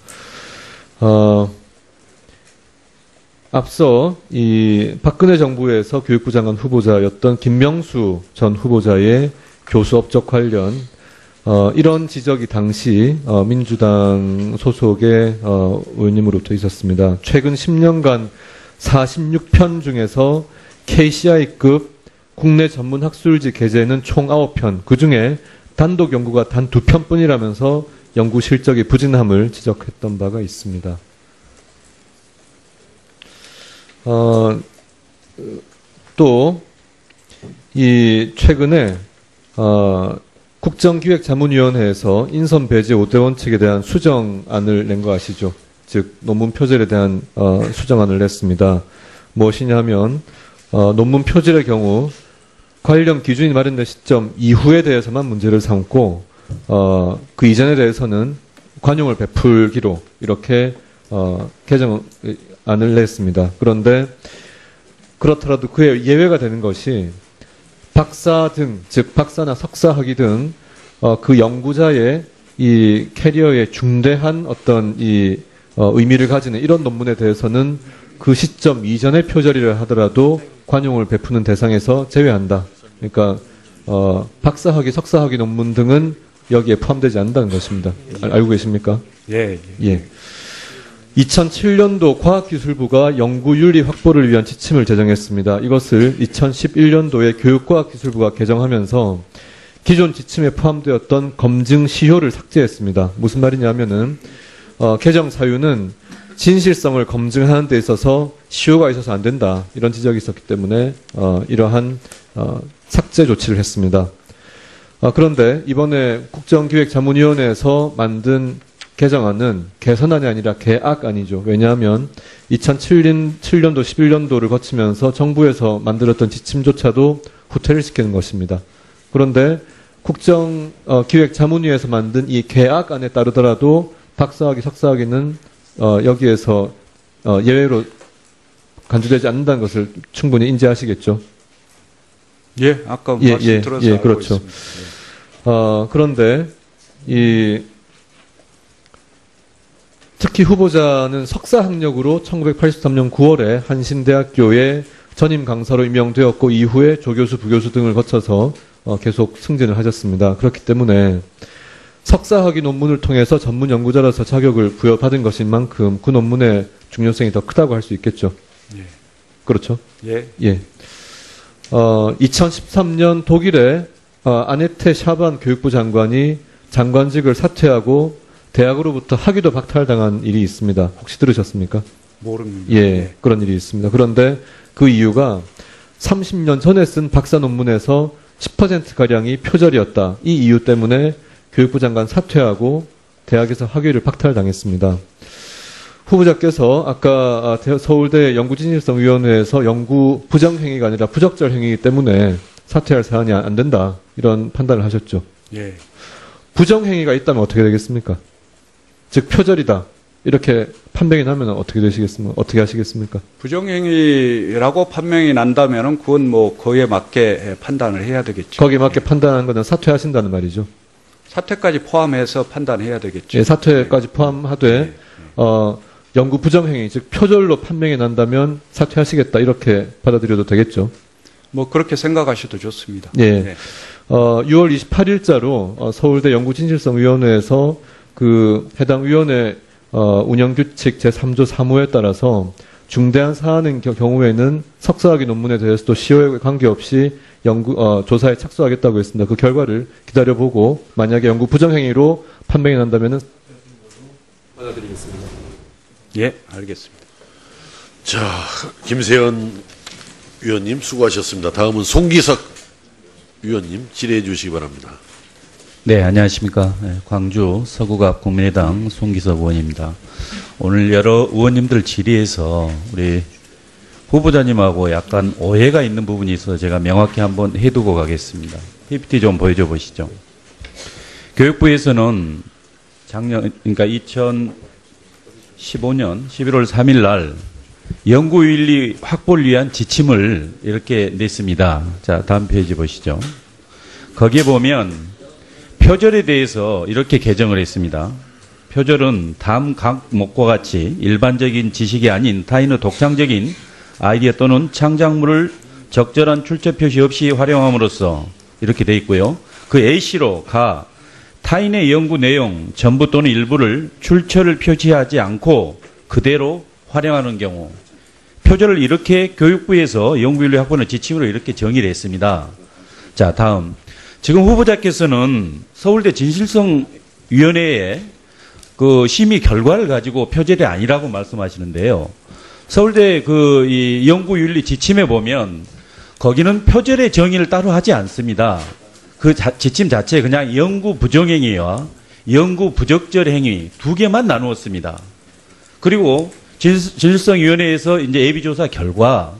앞서 이 박근혜 정부에서 교육부 장관 후보자였던 김명수 전 후보자의 교수 업적 관련 이런 지적이 당시 민주당 소속의 의원님으로부터 있었습니다. 최근 10년간 46편 중에서 KCI급 국내 전문 학술지 게재는 총 9편, 그중에 단독 연구가 단 2편뿐이라면서 연구 실적의 부진함을 지적했던 바가 있습니다. 또 이 최근에 국정기획자문위원회에서 인선 배제 5대 원칙에 대한 수정안을 낸 거 아시죠? 즉 논문 표절에 대한 수정안을 냈습니다. 무엇이냐면 논문 표절의 경우 관련 기준이 마련된 시점 이후에 대해서만 문제를 삼고 그 이전에 대해서는 관용을 베풀기로 이렇게 개정안을 냈습니다. 그런데 그렇더라도 그에 예외가 되는 것이 박사 등, 즉 박사나 석사 학위 등 그 연구자의 이 캐리어에 중대한 어떤 의미를 가지는 이런 논문에 대해서는 그 시점 이전의 표절이라 하더라도 관용을 베푸는 대상에서 제외한다. 그러니까 박사학위, 석사학위 논문 등은 여기에 포함되지 않는다는 것입니다. 알고 계십니까? 예. 2007년도 과학기술부가 연구윤리 확보를 위한 지침을 제정했습니다. 이것을 2011년도에 교육과학기술부가 개정하면서 기존 지침에 포함되었던 검증 시효를 삭제했습니다. 무슨 말이냐면은 개정 사유는 진실성을 검증하는 데 있어서 시효가 있어서 안 된다. 이런 지적이 있었기 때문에 이러한 삭제 조치를 했습니다. 그런데 이번에 국정기획자문위원회에서 만든 개정안은 개선안이 아니라 개악안이죠. 왜냐하면 2007년도, 11년도를 거치면서 정부에서 만들었던 지침조차도 후퇴를 시키는 것입니다. 그런데 국정기획자문위에서 만든 이 개악안에 따르더라도 박사학위, 석사학위는 여기에서 예외로 간주되지 않는다는 것을 충분히 인지하시겠죠. 예, 아까 말씀 들어서 알고 그렇죠. 있습니다. 그런데 특히 후보자는 석사 학력으로 1983년 9월에 한신대학교에 전임 강사로 임명되었고 이후에 조교수, 부교수 등을 거쳐서 계속 승진을 하셨습니다. 그렇기 때문에 석사학위 논문을 통해서 전문 연구자로서 자격을 부여받은 것인 만큼 그 논문의 중요성이 더 크다고 할 수 있겠죠. 예. 그렇죠? 예. 2013년 독일의 아네테 샤반 교육부 장관이 장관직을 사퇴하고 대학으로부터 학위도 박탈당한 일이 있습니다. 혹시 들으셨습니까? 모릅니다. 그런 일이 있습니다. 그런데 그 이유가 30년 전에 쓴 박사 논문에서 10%가량이 표절이었다. 이 이유 때문에 교육부 장관 사퇴하고 대학에서 학위를 박탈당했습니다. 후보자께서 아까 서울대 연구진실성위원회에서 연구 부정행위가 아니라 부적절 행위이기 때문에 사퇴할 사안이 안 된다. 이런 판단을 하셨죠. 예. 부정행위가 있다면 어떻게 되겠습니까? 즉 표절이다. 이렇게 판명이 나면 어떻게 되시겠습니까? 어떻게 하시겠습니까? 부정행위라고 판명이 난다면은 그건 뭐 그에 맞게 판단을 해야 되겠죠. 거기에 맞게 판단하는 것은 사퇴하신다는 말이죠. 사퇴까지 포함해서 판단해야 되겠죠. 예, 사퇴까지 포함하되 연구 부정행위, 즉 표절로 판명이 난다면 사퇴하시겠다 이렇게 받아들여도 되겠죠. 뭐 그렇게 생각하셔도 좋습니다. 예. 네. 6월 28일자로 서울대 연구진실성위원회에서 그 해당 위원회 운영규칙 제3조 3호에 따라서 중대한 사안인 경우에는 석사학위 논문에 대해서도 시효에 관계없이 조사에 착수하겠다고 했습니다. 그 결과를 기다려보고 만약에 연구 부정행위로 판명이 난다면 받아들이겠습니다. 예, 알겠습니다. 자, 김세현 위원님 수고하셨습니다. 다음은 송기석 위원님 질의해 주시기 바랍니다. 네, 안녕하십니까. 광주 서구갑 국민의당 송기석 의원입니다. 오늘 여러 의원님들 질의에서 우리 후보자님하고 약간 오해가 있는 부분이 있어서 제가 명확히 한번 해두고 가겠습니다. PPT 좀 보여줘 보시죠. 교육부에서는 그러니까 2015년 11월 3일 날 연구윤리 확보를 위한 지침을 이렇게 냈습니다. 자, 다음 페이지 보시죠. 거기에 보면 표절에 대해서 이렇게 개정을 했습니다. 표절은 다음 각목과 같이 일반적인 지식이 아닌 타인의 독창적인 아이디어 또는 창작물을 적절한 출처 표시 없이 활용함으로써 이렇게 돼 있고요. 그 A씨로 타인의 연구 내용 전부 또는 일부를 출처를 표시하지 않고 그대로 활용하는 경우 표절을 이렇게 교육부에서 연구윤리 확보는 지침으로 이렇게 정의를 했습니다. 자, 다음. 지금 후보자께서는 서울대 진실성위원회의 그 심의 결과를 가지고 표절이 아니라고 말씀하시는데요. 서울대 이 연구윤리 지침에 보면 거기는 표절의 정의를 따로 하지 않습니다. 그 지침 자체에 그냥 연구 부정행위와 연구 부적절 행위 두 개만 나누었습니다. 그리고 진실성위원회에서 이제 예비조사 결과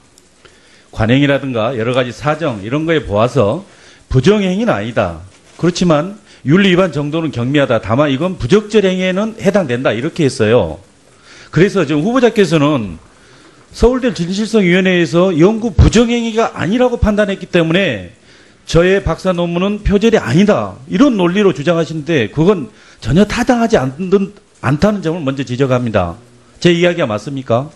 관행이라든가 여러 가지 사정 이런 거에 보아서 부정행위는 아니다. 그렇지만 윤리 위반 정도는 경미하다. 다만 이건 부적절 행위에는 해당된다. 이렇게 했어요. 그래서 지금 후보자께서는 서울대 진실성위원회에서 연구 부정행위가 아니라고 판단했기 때문에 저의 박사 논문은 표절이 아니다. 이런 논리로 주장하시는데 그건 전혀 타당하지 않다는 점을 먼저 지적합니다. 제 이야기가 맞습니까?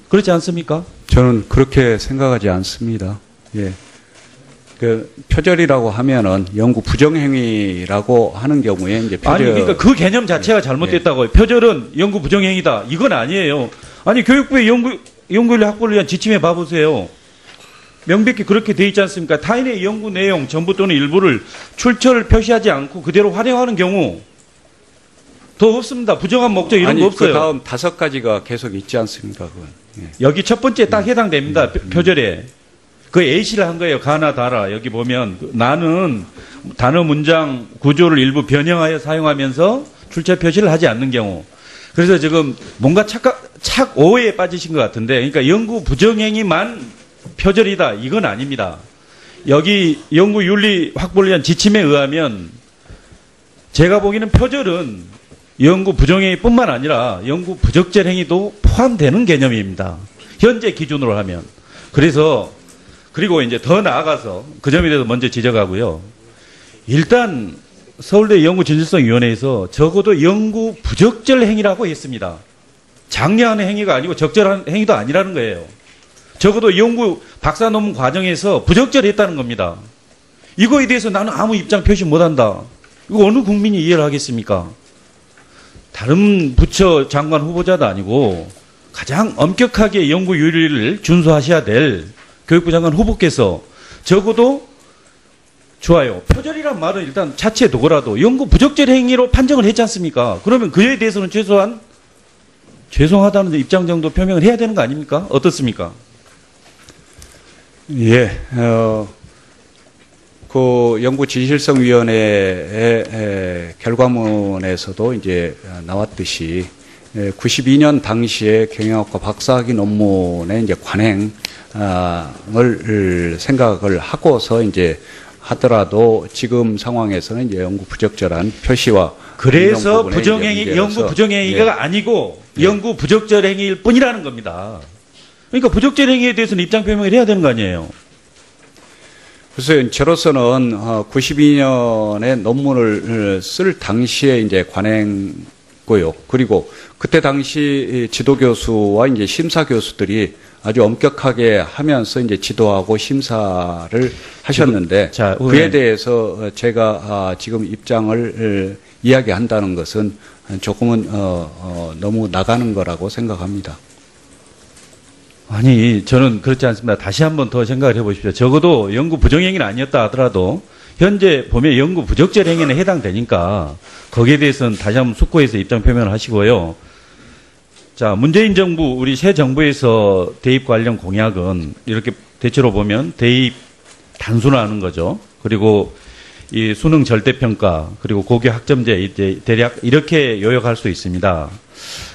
그렇지 않습니까? 저는 그렇게 생각하지 않습니다. 예. 그 표절이라고 하면은 연구 부정행위라고 하는 경우에 이제 표절. 아니 그러니까 그 개념 자체가 잘못됐다고요. 표절은 연구 부정행위다. 이건 아니에요. 아니 교육부의 연구윤리 확보를 위한 지침에 봐보세요. 명백히 그렇게 돼 있지 않습니까? 타인의 연구 내용 전부 또는 일부를 출처를 표시하지 않고 그대로 활용하는 경우 더 없습니다. 부정한 목적 이런 거 없어요. 그 다음 5가지가 계속 있지 않습니까? 그건. 예. 여기 첫 번째 딱 해당됩니다. 표절에. 그 A씨를 한 거예요. 가나 다라. 여기 보면 나는 단어 문장 구조를 일부 변형하여 사용하면서 출처 표시를 하지 않는 경우. 그래서 지금 뭔가 착 오해에 빠지신 것 같은데 그러니까 연구 부정행위만 표절이다. 이건 아닙니다. 여기 연구윤리 확보를 위한 지침에 의하면 제가 보기에는 표절은 연구 부정행위뿐만 아니라 연구 부적절 행위도 포함되는 개념입니다. 현재 기준으로 하면. 그리고 이제 더 나아가서 그 점에 대해서 먼저 지적하고요. 일단 서울대 연구진실성위원회에서 적어도 연구 부적절 행위라고 했습니다. 장려하는 행위가 아니고 적절한 행위도 아니라는 거예요. 적어도 연구 박사 논문 과정에서 부적절했다는 겁니다. 이거에 대해서 나는 아무 입장 표시 못한다. 이거 어느 국민이 이해를 하겠습니까? 다른 부처 장관 후보자도 아니고 가장 엄격하게 연구윤리를 준수하셔야 될 교육부 장관 후보께서 적어도 좋아요. 표절이란 말은 일단 자체 두고라도 연구 부적절 행위로 판정을 했지 않습니까? 그러면 그에 대해서는 최소한 죄송하다는 입장 정도 표명을 해야 되는 거 아닙니까? 어떻습니까? 예, 그 연구진실성위원회의 결과문에서도 이제 나왔듯이 92년 당시에 경영학과 박사학위 논문의 이제 관행을 생각을 하고서 이제 하더라도 지금 상황에서는 이제 연구 부적절한 표시와 그래서 부분에 이제 연구 부정행위가 예. 아니고 예. 연구 부적절 행위일 뿐이라는 겁니다. 그러니까 부적절 행위에 대해서는 입장 표명을 해야 되는 거 아니에요? 그래서 저로서는 92년에 논문을 쓸 당시에 이제 관행고요. 그리고 그때 당시 지도 교수와 이제 심사 교수들이 아주 엄격하게 하면서 이제 지도하고 심사를 하셨는데 자, 그에 대해서 제가 지금 입장을 이야기한다는 것은 조금은 너무 나가는 거라고 생각합니다. 아니, 저는 그렇지 않습니다. 다시 한번 더 생각을 해보십시오. 적어도 연구 부정행위는 아니었다 하더라도 현재 보면 연구 부적절 행위는 해당되니까 거기에 대해서는 다시 한번 숙고해서 입장 표명을 하시고요. 자, 문재인 정부, 우리 새 정부에서 대입 관련 공약은 이렇게 대체로 보면 대입 단순화하는 거죠. 그리고 이 수능 절대평가, 그리고 고교 학점제 이제 대략 이렇게 요약할 수 있습니다.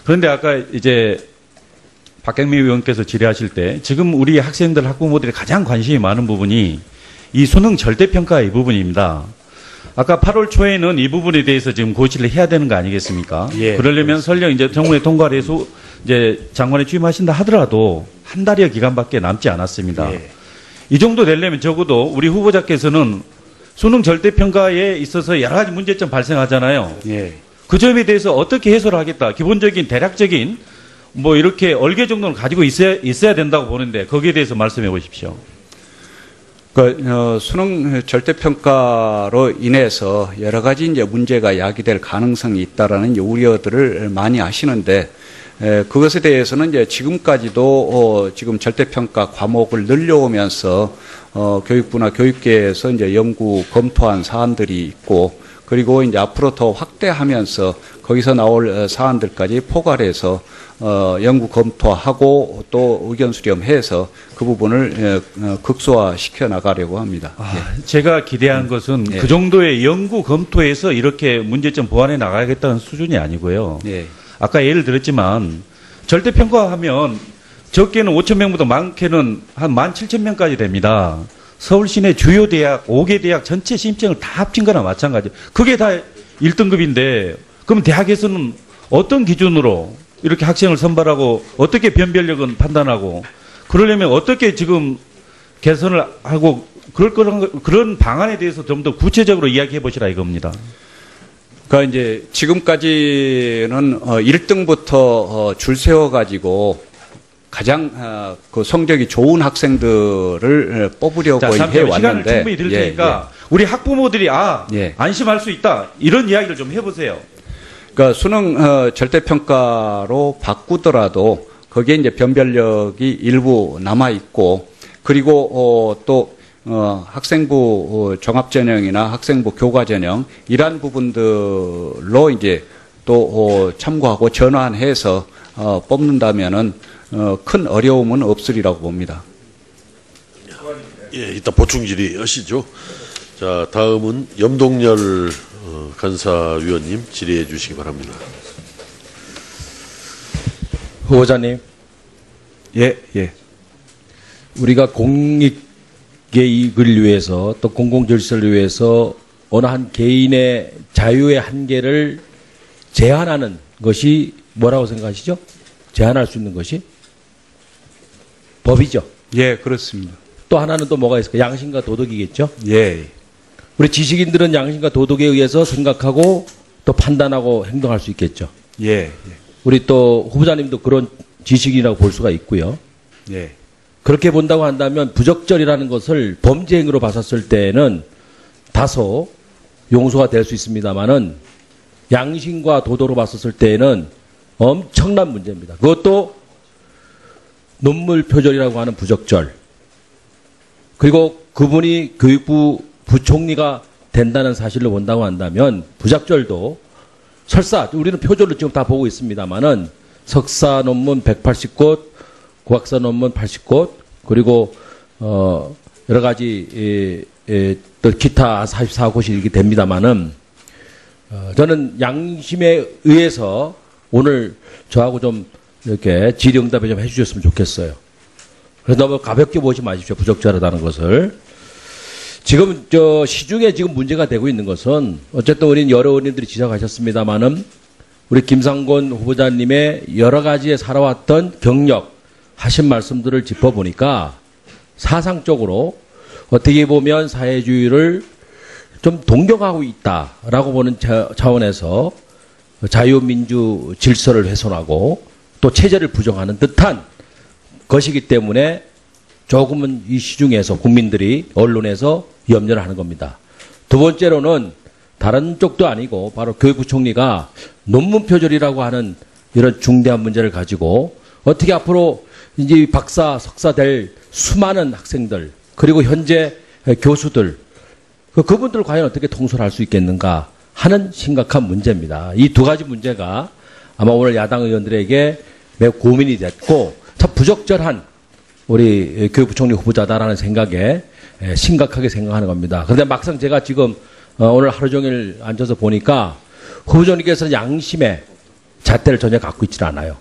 그런데 아까 이제 박경미 의원께서 질의하실 때 지금 우리 학생들, 학부모들이 가장 관심이 많은 부분이 이 수능 절대평가 이 부분입니다. 아까 8월 초에는 이 부분에 대해서 지금 고시를 해야 되는 거 아니겠습니까? 예, 그러려면 설령 이제 정부에 통과를 해서 이제 장관에 취임하신다 하더라도 한 달여 기간밖에 남지 않았습니다. 예. 이 정도 되려면 적어도 우리 후보자께서는 수능 절대평가에 있어서 여러 가지 문제점 발생하잖아요. 예. 그 점에 대해서 어떻게 해소를 하겠다. 기본적인 대략적인 뭐 이렇게 얼개 정도는 가지고 있어야 된다고 보는데 거기에 대해서 말씀해 보십시오. 수능 절대평가로 인해서 여러 가지 이제 문제가 야기될 가능성이 있다라는 이제 우려들을 많이 하시는데, 그것에 대해서는 이제 지금까지도 지금 절대평가 과목을 늘려오면서 교육부나 교육계에서 이제 연구 검토한 사안들이 있고, 그리고 이제 앞으로 더 확대하면서 거기서 나올 사안들까지 포괄해서 연구 검토하고 또 의견 수렴해서 그 부분을 극소화시켜 나가려고 합니다. 제가 기대한 것은 예. 그 정도의 연구 검토에서 이렇게 문제점 보완해 나가겠다는 수준이 아니고요. 예. 아까 예를 들었지만 절대평가하면 적게는 5,000명보다 많게는 한 17,000명까지 됩니다. 서울 시내 주요 대학 5개 대학 전체 신입생을 다 합친 거나 마찬가지예요. 그게 다 1등급인데 그럼 대학에서는 어떤 기준으로 이렇게 학생을 선발하고 어떻게 변별력은 판단하고 그러려면 어떻게 지금 개선을 하고 그런 방안에 대해서 좀 더 구체적으로 이야기해 보시라 이겁니다. 그러니까 이제 지금까지는 1등부터 줄 세워 가지고 가장 그 성적이 좋은 학생들을 뽑으려고 시간을 해왔는데 충분히 드릴 테니까 우리 학부모들이 예. 안심할 수 있다 이런 이야기를 좀 해보세요. 그러니까 수능 절대평가로 바꾸더라도 거기에 이제 변별력이 일부 남아 있고 그리고 또 학생부 종합전형이나 학생부 교과전형 이러한 부분들로 이제 또 참고하고 전환해서 뽑는다면은 큰 어려움은 없으리라고 봅니다. 예, 이따 보충 질의하시죠. 자, 다음은 염동열 간사위원님 질의해 주시기 바랍니다. 후보자님, 예. 우리가 공익의 이익을 위해서 또 공공질서를 위해서 어느 한 개인의 자유의 한계를 제한하는 것이 뭐라고 생각하시죠? 제한할 수 있는 것이? 법이죠. 예, 그렇습니다. 또 하나는 또 뭐가 있을까? 양심과 도덕이겠죠? 예. 우리 지식인들은 양심과 도덕에 의해서 생각하고 또 판단하고 행동할 수 있겠죠. 예. 우리 또 후보자님도 그런 지식인이라고 볼 수가 있고요. 예. 그렇게 본다고 한다면 부적절이라는 것을 범죄 행위로 봤었을 때는 다소 용서가 될 수 있습니다만은 양심과 도덕으로 봤었을 때에는 엄청난 문제입니다. 그것도 논문 표절이라고 하는 부적절. 그리고 그분이 교육부 부총리가 된다는 사실로 본다고 한다면 부적절도 설사 우리는 표절로 지금 다 보고 있습니다만은 석사 논문 180곳, 국악사 논문 80곳, 그리고 여러 가지 또 기타 44곳이 이렇게 됩니다만은 저는 양심에 의해서 오늘 저하고 좀 이렇게 질의응답을 좀 해주셨으면 좋겠어요. 그래서 너무 가볍게 보지 마십시오. 부적절하다는 것을. 지금 시중에 지금 문제가 되고 있는 것은 어쨌든 우리 여러 의원님들이 지적하셨습니다만은 우리 김상곤 후보자님의 여러 가지에 살아왔던 경력 하신 말씀들을 짚어보니까 사상적으로 어떻게 보면 사회주의를 좀 동경하고 있다라고 보는 차원에서 자유민주 질서를 훼손하고 또 체제를 부정하는 듯한 것이기 때문에 조금은 이 시중에서 국민들이 언론에서 염려를 하는 겁니다. 두 번째로는 다른 쪽도 아니고 바로 교육부총리가 논문 표절이라고 하는 이런 중대한 문제를 가지고 어떻게 앞으로 이제 박사, 석사 될 수많은 학생들 그리고 현재 교수들 그분들 과연 어떻게 통솔할 수 있겠는가 하는 심각한 문제입니다. 이 두 가지 문제가 아마 오늘 야당 의원들에게 매우 고민이 됐고 참 부적절한 우리 교육부총리 후보자다라는 생각에 심각하게 생각하는 겁니다. 그런데 막상 제가 지금 오늘 하루 종일 앉아서 보니까 후보자님께서는 양심의 잣대를 전혀 갖고 있지 않아요.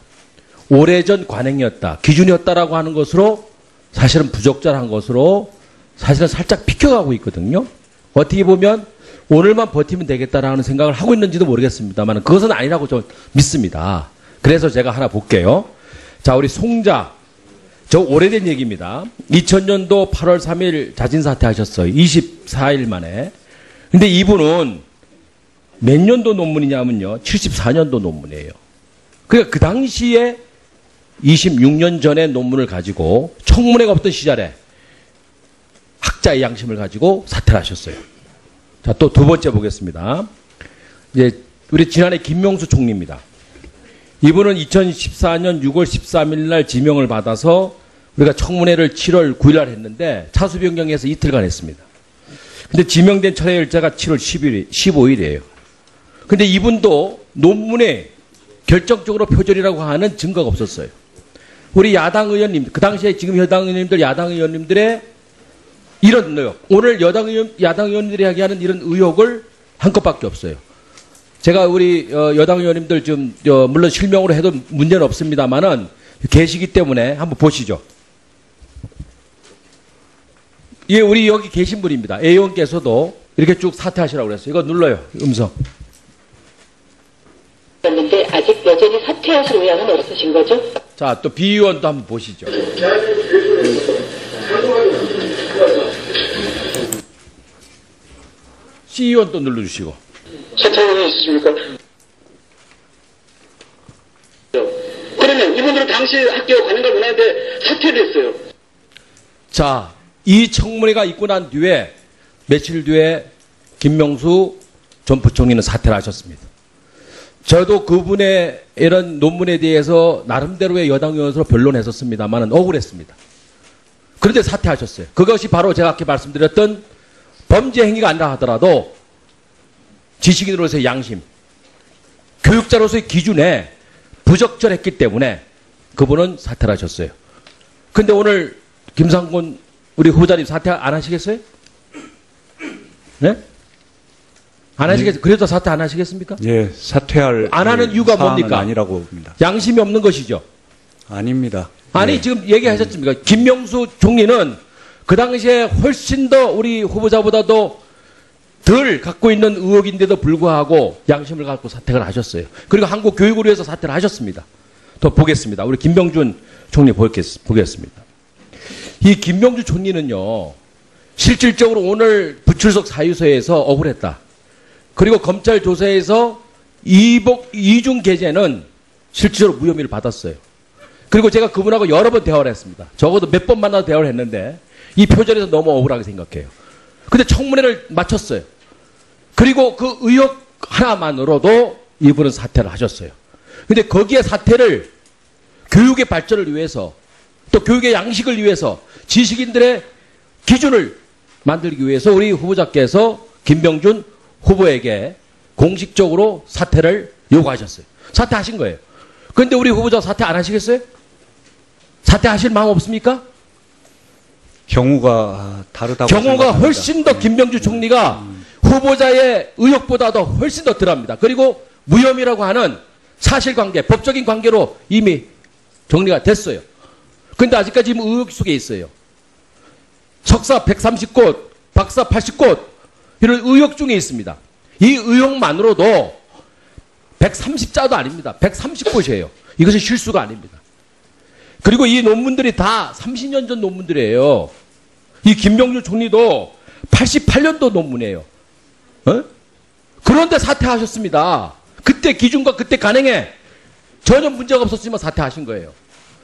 오래전 관행이었다, 기준이었다라고 하는 것으로 사실은 부적절한 것으로 사실은 살짝 비켜가고 있거든요. 어떻게 보면 오늘만 버티면 되겠다라는 생각을 하고 있는지도 모르겠습니다만 그것은 아니라고 좀 믿습니다. 그래서 제가 하나 볼게요. 자, 우리 송자. 저 오래된 얘기입니다. 2000년도 8월 3일 자진 사퇴하셨어요. 24일 만에. 근데 이분은 몇 년도 논문이냐면요. 74년도 논문이에요. 그러니까 그 당시에 26년 전의 논문을 가지고 청문회가 없던 시절에 학자의 양심을 가지고 사퇴를 하셨어요. 자, 또 두 번째 보겠습니다. 이제 우리 지난해 김명수 총리입니다. 이분은 2014년 6월 13일 날 지명을 받아서 우리가 청문회를 7월 9일 날 했는데 차수 변경해서 이틀간 했습니다. 근데 지명된 철회 일자가 7월 15일이에요. 근데 이분도 논문에 결정적으로 표절이라고 하는 증거가 없었어요. 우리 야당 의원님, 그 당시에 지금 여당 의원님들, 야당 의원님들의 이런 의혹, 오늘 야당 의원님들이 이야기하는 이런 의혹을 한 것밖에 없어요. 제가 우리 여당 의원님들 좀 물론 실명으로 해도 문제는 없습니다만은 계시기 때문에 한번 보시죠. 예, 우리 여기 계신 분입니다. A 의원께서도 이렇게 쭉 사퇴하시라고 그랬어요. 이거 눌러요. 음성. 그런데 아직 여전히 사퇴하실 의향은 없으신 거죠? 자, 또 B 의원도 한번 보시죠. C 의원 또 눌러주시고. 사퇴 의향이 있으십니까? 그러면 이분들은 당시 학교 가는 걸 원하는데 사퇴를 했어요. 자, 이 청문회가 있고 난 뒤에 며칠 뒤에 김명수 전 부총리는 사퇴를 하셨습니다. 저도 그분의 이런 논문에 대해서 나름대로의 여당 의원으로 변론했었습니다만 억울했습니다. 그런데 사퇴하셨어요. 그것이 바로 제가 아까 말씀드렸던 범죄 행위가 아니라 하더라도 지식인으로서의 양심, 교육자로서의 기준에 부적절했기 때문에 그분은 사퇴를 하셨어요. 근데 오늘 김상곤 우리 후보자님 사퇴 안 하시겠어요? 네? 안 하시겠어요? 그래도 사퇴 안 하시겠습니까? 예, 사퇴할 안 하는 이유가 사안은 뭡니까? 아니라고 봅니다. 양심이 없는 것이죠. 아닙니다. 아니 예. 지금 얘기하셨습니까? 김명수 총리는 그 당시에 훨씬 더 우리 후보자보다도 덜 갖고 있는 의혹인데도 불구하고 양심을 갖고 사퇴를 하셨어요. 그리고 한국 교육을 위해서 사퇴를 하셨습니다. 더 보겠습니다. 우리 김병준 총리 보겠습니다. 이 김병준 총리는요, 실질적으로 오늘 부출석 사유서에서 억울했다. 그리고 검찰 조사에서 이중 게재는 실질적으로 무혐의를 받았어요. 그리고 제가 그분하고 여러 번 대화를 했습니다. 적어도 몇 번 만나서 대화를 했는데 이 표절에서 너무 억울하게 생각해요. 근데 청문회를 마쳤어요. 그리고 그 의혹 하나만으로도 이분은 사퇴를 하셨어요. 근데 거기에 사퇴를 교육의 발전을 위해서 또 교육의 양식을 위해서 지식인들의 기준을 만들기 위해서 우리 후보자께서 김병준 후보에게 공식적으로 사퇴를 요구하셨어요. 사퇴하신 거예요. 그런데 우리 후보자 사퇴 안 하시겠어요? 사퇴하실 마음 없습니까? 경우가 다르다고 경우가 생각합니다. 훨씬 더 김병주 총리가 후보자의 의혹보다도 훨씬 더 덜합니다. 그리고 무혐의라고 하는 사실관계, 법적인 관계로 이미 정리가 됐어요. 그런데 아직까지 의혹 속에 있어요. 석사 130곳, 박사 80곳 이런 의혹 중에 있습니다. 이 의혹만으로도 130자도 아닙니다. 130곳이에요. 이것은 실수가 아닙니다. 그리고 이 논문들이 다 30년 전 논문들이에요. 이 김병주 총리도 88년도 논문이에요. 어? 그런데 사퇴하셨습니다. 그때 기준과 그때 간행에 전혀 문제가 없었지만 사퇴하신 거예요.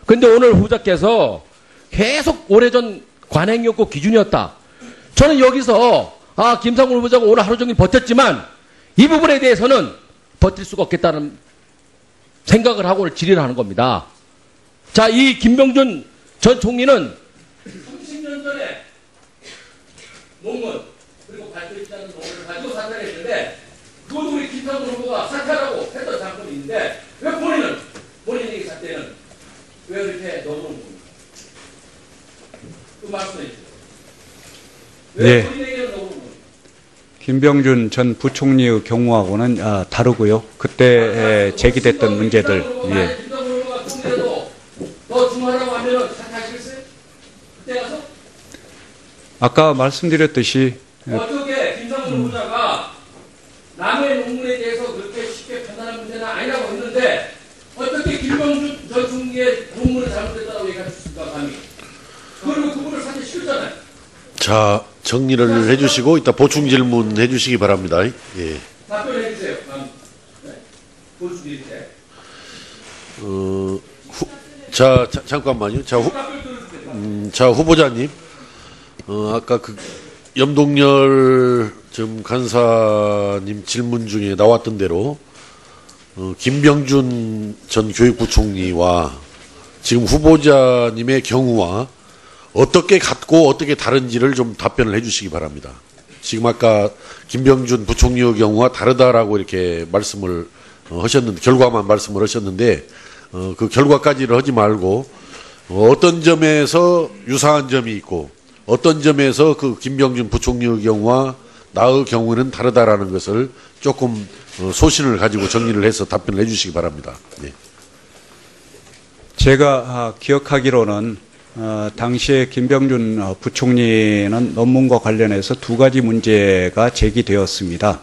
그런데 오늘 후보자께서 계속 오래전 관행이었고 기준이었다. 저는 여기서 김상곤 후보자가 오늘 하루 종일 버텼지만 이 부분에 대해서는 버틸 수가 없겠다는 생각을 하고 오늘 질의를 하는 겁니다. 자, 이 김병준 전 총리는 30년 전에 논문 그리고 발표했지 않은 논문을 가지고 사퇴를 했는데 그것도 우리 김상곤 후보가 사퇴하라고 했던 장면이 있는데 왜 본인에게 사퇴는 왜 그렇게 넣어놓은 겁니까? 그 말씀해 주세요. 왜 네. 본인에게는 넣어놓은 겁니까? 김병준 전 부총리의 경우하고는 다르고요. 그때 제기됐던 문제들. 예. 김상곤 후보가 총리라도 더 중하라고 하면 사퇴하시겠어요? 그때 가서? 아까 말씀드렸듯이 어떻게 김상곤 후보자가 남의 논문에 대해서 그렇게 쉽게 판단하는 문제는 아니라고 했는데 어떻게 김병준 전 총리의 논문을 잘못했다고 얘기할 수 있을까, 감히. 그리고 그분을 사퇴시켰잖아요. 자, 정리를 해주시고 이따 보충 질문 해주시기 바랍니다. 예. 답변해 주세요. 네? 보충 드릴 때. 자, 잠깐만요. 자, 후보자님. 아까 그 염동열 전 간사님 질문 중에 나왔던 대로 김병준 전 교육부총리와 지금 후보자님의 경우와 어떻게 같고 어떻게 다른지를 좀 답변을 해주시기 바랍니다. 지금 아까 김병준 부총리의 경우와 다르다라고 이렇게 말씀을 하셨는데 결과만 말씀을 하셨는데 그 결과까지를 하지 말고 어떤 점에서 유사한 점이 있고 어떤 점에서 그 김병준 부총리의 경우와 나의 경우는 다르다라는 것을 조금 소신을 가지고 정리를 해서 답변을 해주시기 바랍니다. 네. 제가 기억하기로는 당시에 김병준 부총리는 논문과 관련해서 두 가지 문제가 제기되었습니다.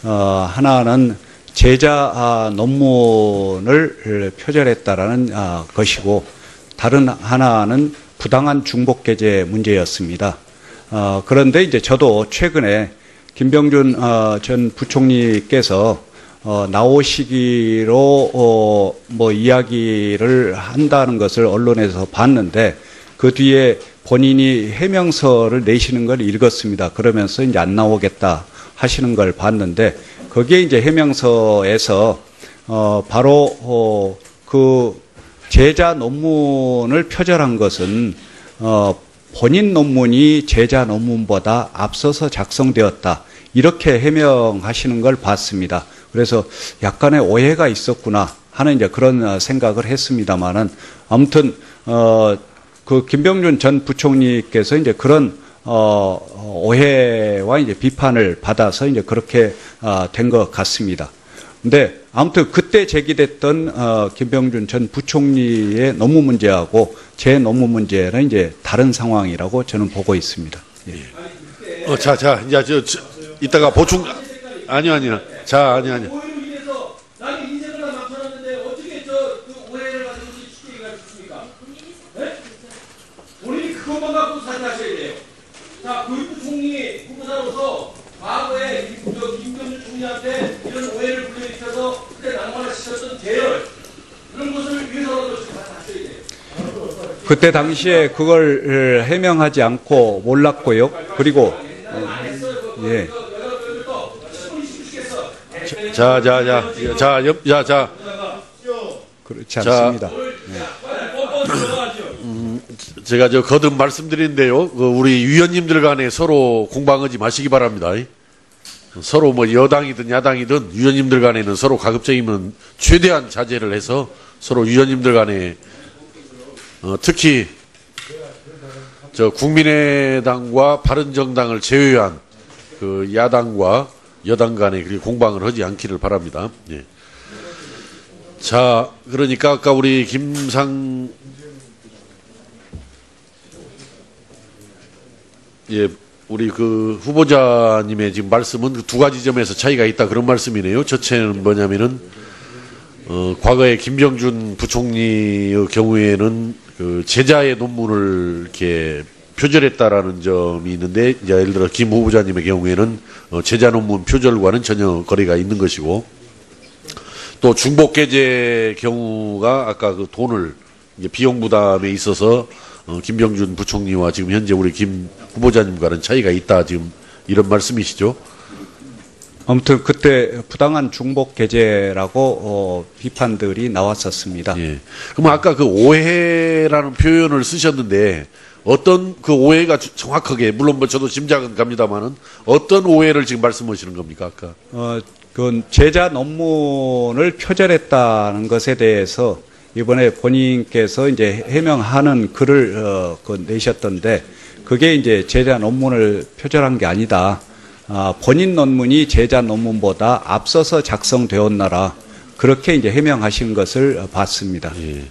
하나는 제자 논문을 표절했다라는 것이고 다른 하나는 부당한 중복게재 문제였습니다. 그런데 이제 저도 최근에 김병준 전 부총리께서 나오시기로 뭐 이야기를 한다는 것을 언론에서 봤는데 그 뒤에 본인이 해명서를 내시는 걸 읽었습니다. 그러면서 이제 안 나오겠다 하시는 걸 봤는데 거기에 이제 해명서에서 바로 그 제자 논문을 표절한 것은 본인 논문이 제자 논문보다 앞서서 작성되었다. 이렇게 해명하시는 걸 봤습니다. 그래서 약간의 오해가 있었구나 하는 이제 그런 생각을 했습니다만은 아무튼 그 김병준 전 부총리께서 이제 그런 오해와 이제 비판을 받아서 이제 그렇게 된 것 같습니다. 근데 아무튼 그때 제기됐던 김병준 전 부총리의 논문 문제하고 제 논문 문제는 이제 다른 상황이라고 저는 보고 있습니다. 예. 자, 이제 이따가 보충 아니요. 자, 아니요. 오해로 인해서 남의 인생을 다 망쳐놨는데 어떻게 그 오해를 가지고 쉽게 얘기할 수 있습니까? 네? 본인이 그것만 갖고 사퇴하셔야 돼요. 자, 교육부총리 후보자로서 과거에 김병준 총리한테 이런 오해를 불러일으켜서 그때 낭만을 시켰던 계열 그런 것을 위해서라도 사퇴하셔야 돼요. 그때 당시에 그걸 해명하지 않고 몰랐고요. 그리고 예. 자. 그렇지 않습니다. 제가 거듭 말씀드리는데요. 우리 위원님들 간에 서로 공방하지 마시기 바랍니다. 서로 뭐 여당이든 야당이든 위원님들 간에는 서로 가급적이면 최대한 자제를 해서 서로 위원님들 간에 특히 저 국민의당과 바른정당을 제외한 그 야당과 여당 간에 그렇게 공방을 하지 않기를 바랍니다. 예. 자, 그러니까 아까 우리 우리 그 후보자님의 지금 말씀은 그 두 가지 점에서 차이가 있다 그런 말씀이네요. 첫째는 뭐냐면은 과거에 김병준 부총리의 경우에는 그 제자의 논문을 이렇게 표절했다라는 점이 있는데, 이제 예를 들어 김 후보자님의 경우에는 제자 논문 표절과는 전혀 거리가 있는 것이고, 또 중복계제 경우가 아까 그 돈을 이제 비용 부담에 있어서 김병준 부총리와 지금 현재 우리 김 후보자님과는 차이가 있다, 지금 이런 말씀이시죠? 아무튼 그때 부당한 중복 계제라고 비판들이 나왔었습니다. 예. 그럼 아까 그 오해라는 표현을 쓰셨는데 어떤 그 오해가 정확하게, 물론 뭐 저도 짐작은 갑니다만은 어떤 오해를 지금 말씀하시는 겁니까, 아까? 그 제자 논문을 표절했다는 것에 대해서 이번에 본인께서 이제 해명하는 글을 내셨던데, 그게 이제 제자 논문을 표절한 게 아니다. 본인 논문이 제자 논문보다 앞서서 작성되었나라. 그렇게 이제 해명하신 것을 봤습니다. 예.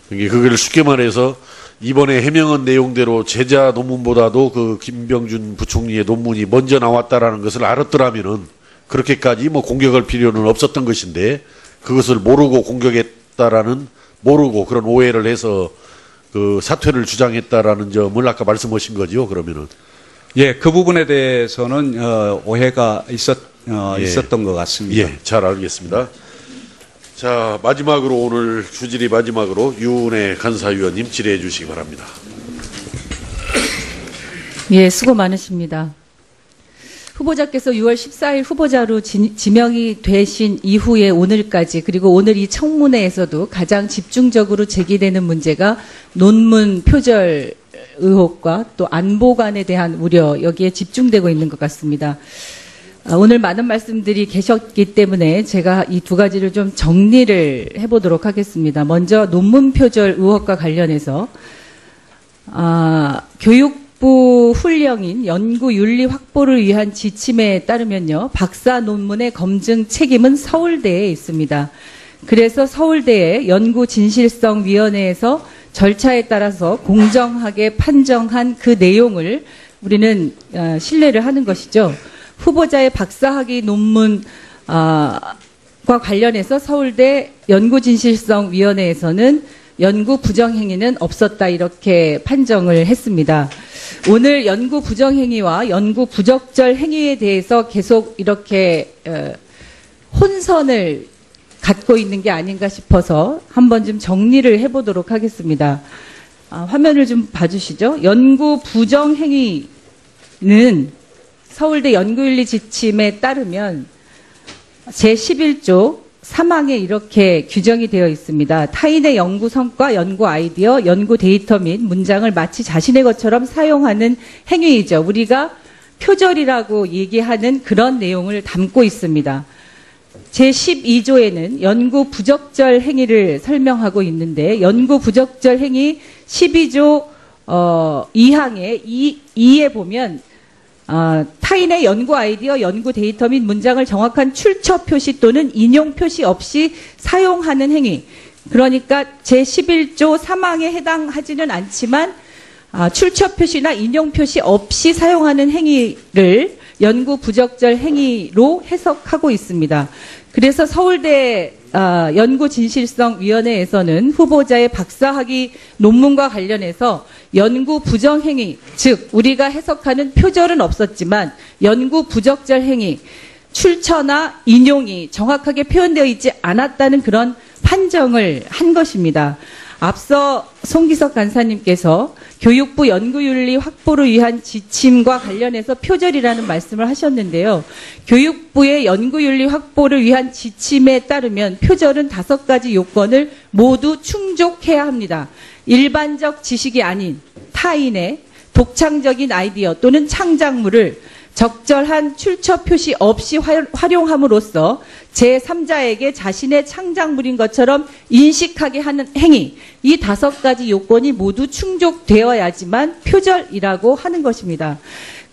그걸 쉽게 말해서 이번에 해명한 내용대로 제자 논문보다도 그 김병준 부총리의 논문이 먼저 나왔다라는 것을 알았더라면은 그렇게까지 뭐 공격할 필요는 없었던 것인데, 그것을 모르고 공격했다라는, 모르고 그런 오해를 해서 그 사퇴를 주장했다라는 점을 아까 말씀하신 거죠, 그러면은? 예, 그 부분에 대해서는 오해가 있었던 것 같습니다. 예, 잘 알겠습니다. 자, 마지막으로 오늘 주질의 마지막으로 유은혜 간사위원님 질의해 주시기 바랍니다. 예, 수고 많으십니다. 후보자께서 6월 14일 후보자로 지명이 되신 이후에 오늘까지, 그리고 오늘 이 청문회에서도 가장 집중적으로 제기되는 문제가 논문 표절 의혹과 또 안보관에 대한 우려, 여기에 집중되고 있는 것 같습니다. 오늘 많은 말씀들이 계셨기 때문에 제가 이 두 가지를 좀 정리를 해보도록 하겠습니다. 먼저 논문 표절 의혹과 관련해서 교육부 훈령인 연구윤리 확보를 위한 지침에 따르면요, 박사 논문의 검증 책임은 서울대에 있습니다. 그래서 서울대의 연구진실성위원회에서 절차에 따라서 공정하게 판정한 그 내용을 우리는 신뢰를 하는 것이죠. 후보자의 박사학위 논문과 관련해서 서울대 연구진실성위원회에서는 연구 부정행위는 없었다, 이렇게 판정을 했습니다. 오늘 연구 부정행위와 연구 부적절 행위에 대해서 계속 이렇게 혼선을 갖고 있는 게 아닌가 싶어서 한번 좀 정리를 해보도록 하겠습니다. 화면을 좀 봐주시죠. 연구 부정행위는 서울대 연구윤리 지침에 따르면 제11조 3항에 이렇게 규정이 되어 있습니다. 타인의 연구 성과, 연구 아이디어, 연구 데이터 및 문장을 마치 자신의 것처럼 사용하는 행위이죠. 우리가 표절이라고 얘기하는 그런 내용을 담고 있습니다. 제12조에는 연구 부적절 행위를 설명하고 있는데, 연구 부적절 행위 12조 2항에 2에 보면 타인의 연구 아이디어, 연구 데이터 및 문장을 정확한 출처 표시 또는 인용 표시 없이 사용하는 행위. 그러니까 제11조 3항에 해당하지는 않지만 출처 표시나 인용 표시 없이 사용하는 행위를 연구 부적절 행위로 해석하고 있습니다. 그래서 서울대 연구진실성위원회에서는 후보자의 박사학위 논문과 관련해서 연구 부정행위, 즉 우리가 해석하는 표절은 없었지만 연구 부적절 행위, 출처나 인용이 정확하게 표현되어 있지 않았다는 그런 판정을 한 것입니다. 앞서 송기석 간사님께서 교육부 연구윤리 확보를 위한 지침과 관련해서 표절이라는 말씀을 하셨는데요. 교육부의 연구윤리 확보를 위한 지침에 따르면 표절은 5가지 요건을 모두 충족해야 합니다. 일반적 지식이 아닌 타인의 독창적인 아이디어 또는 창작물을 적절한 출처 표시 없이 활용함으로써 제3자에게 자신의 창작물인 것처럼 인식하게 하는 행위, 이 5가지 요건이 모두 충족되어야지만 표절이라고 하는 것입니다.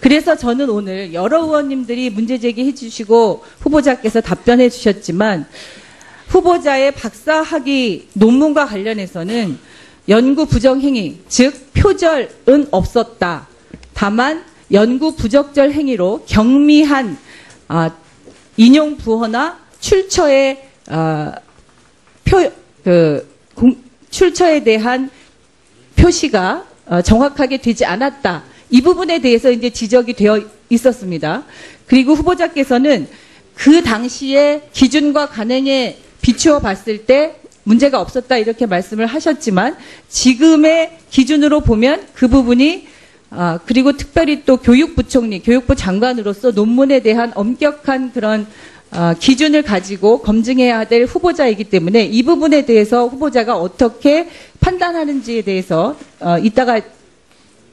그래서 저는 오늘 여러 의원님들이 문제 제기해 주시고 후보자께서 답변해 주셨지만 후보자의 박사학위 논문과 관련해서는 연구 부정 행위, 즉 표절은 없었다. 다만 연구 부적절 행위로 경미한 인용 부호나 출처의 출처에 대한 표시가 정확하게 되지 않았다. 이 부분에 대해서 이제 지적이 되어 있었습니다. 그리고 후보자께서는 그 당시의 기준과 관행에 비추어 봤을 때 문제가 없었다 이렇게 말씀을 하셨지만 지금의 기준으로 보면 그 부분이 그리고 특별히 또 교육부총리, 교육부 장관으로서 논문에 대한 엄격한 그런 기준을 가지고 검증해야 될 후보자이기 때문에 이 부분에 대해서 후보자가 어떻게 판단하는지에 대해서 이따가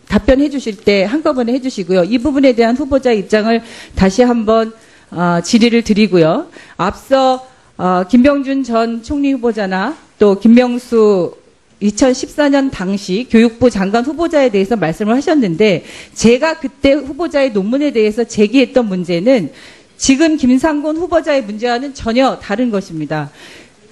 답변해 주실 때 한꺼번에 해 주시고요. 이 부분에 대한 후보자의 입장을 다시 한번 질의를 드리고요. 앞서 김병준 전 총리 후보자나 또 김명수 2014년 당시 교육부 장관 후보자에 대해서 말씀을 하셨는데 제가 그때 후보자의 논문에 대해서 제기했던 문제는 지금 김상곤 후보자의 문제와는 전혀 다른 것입니다.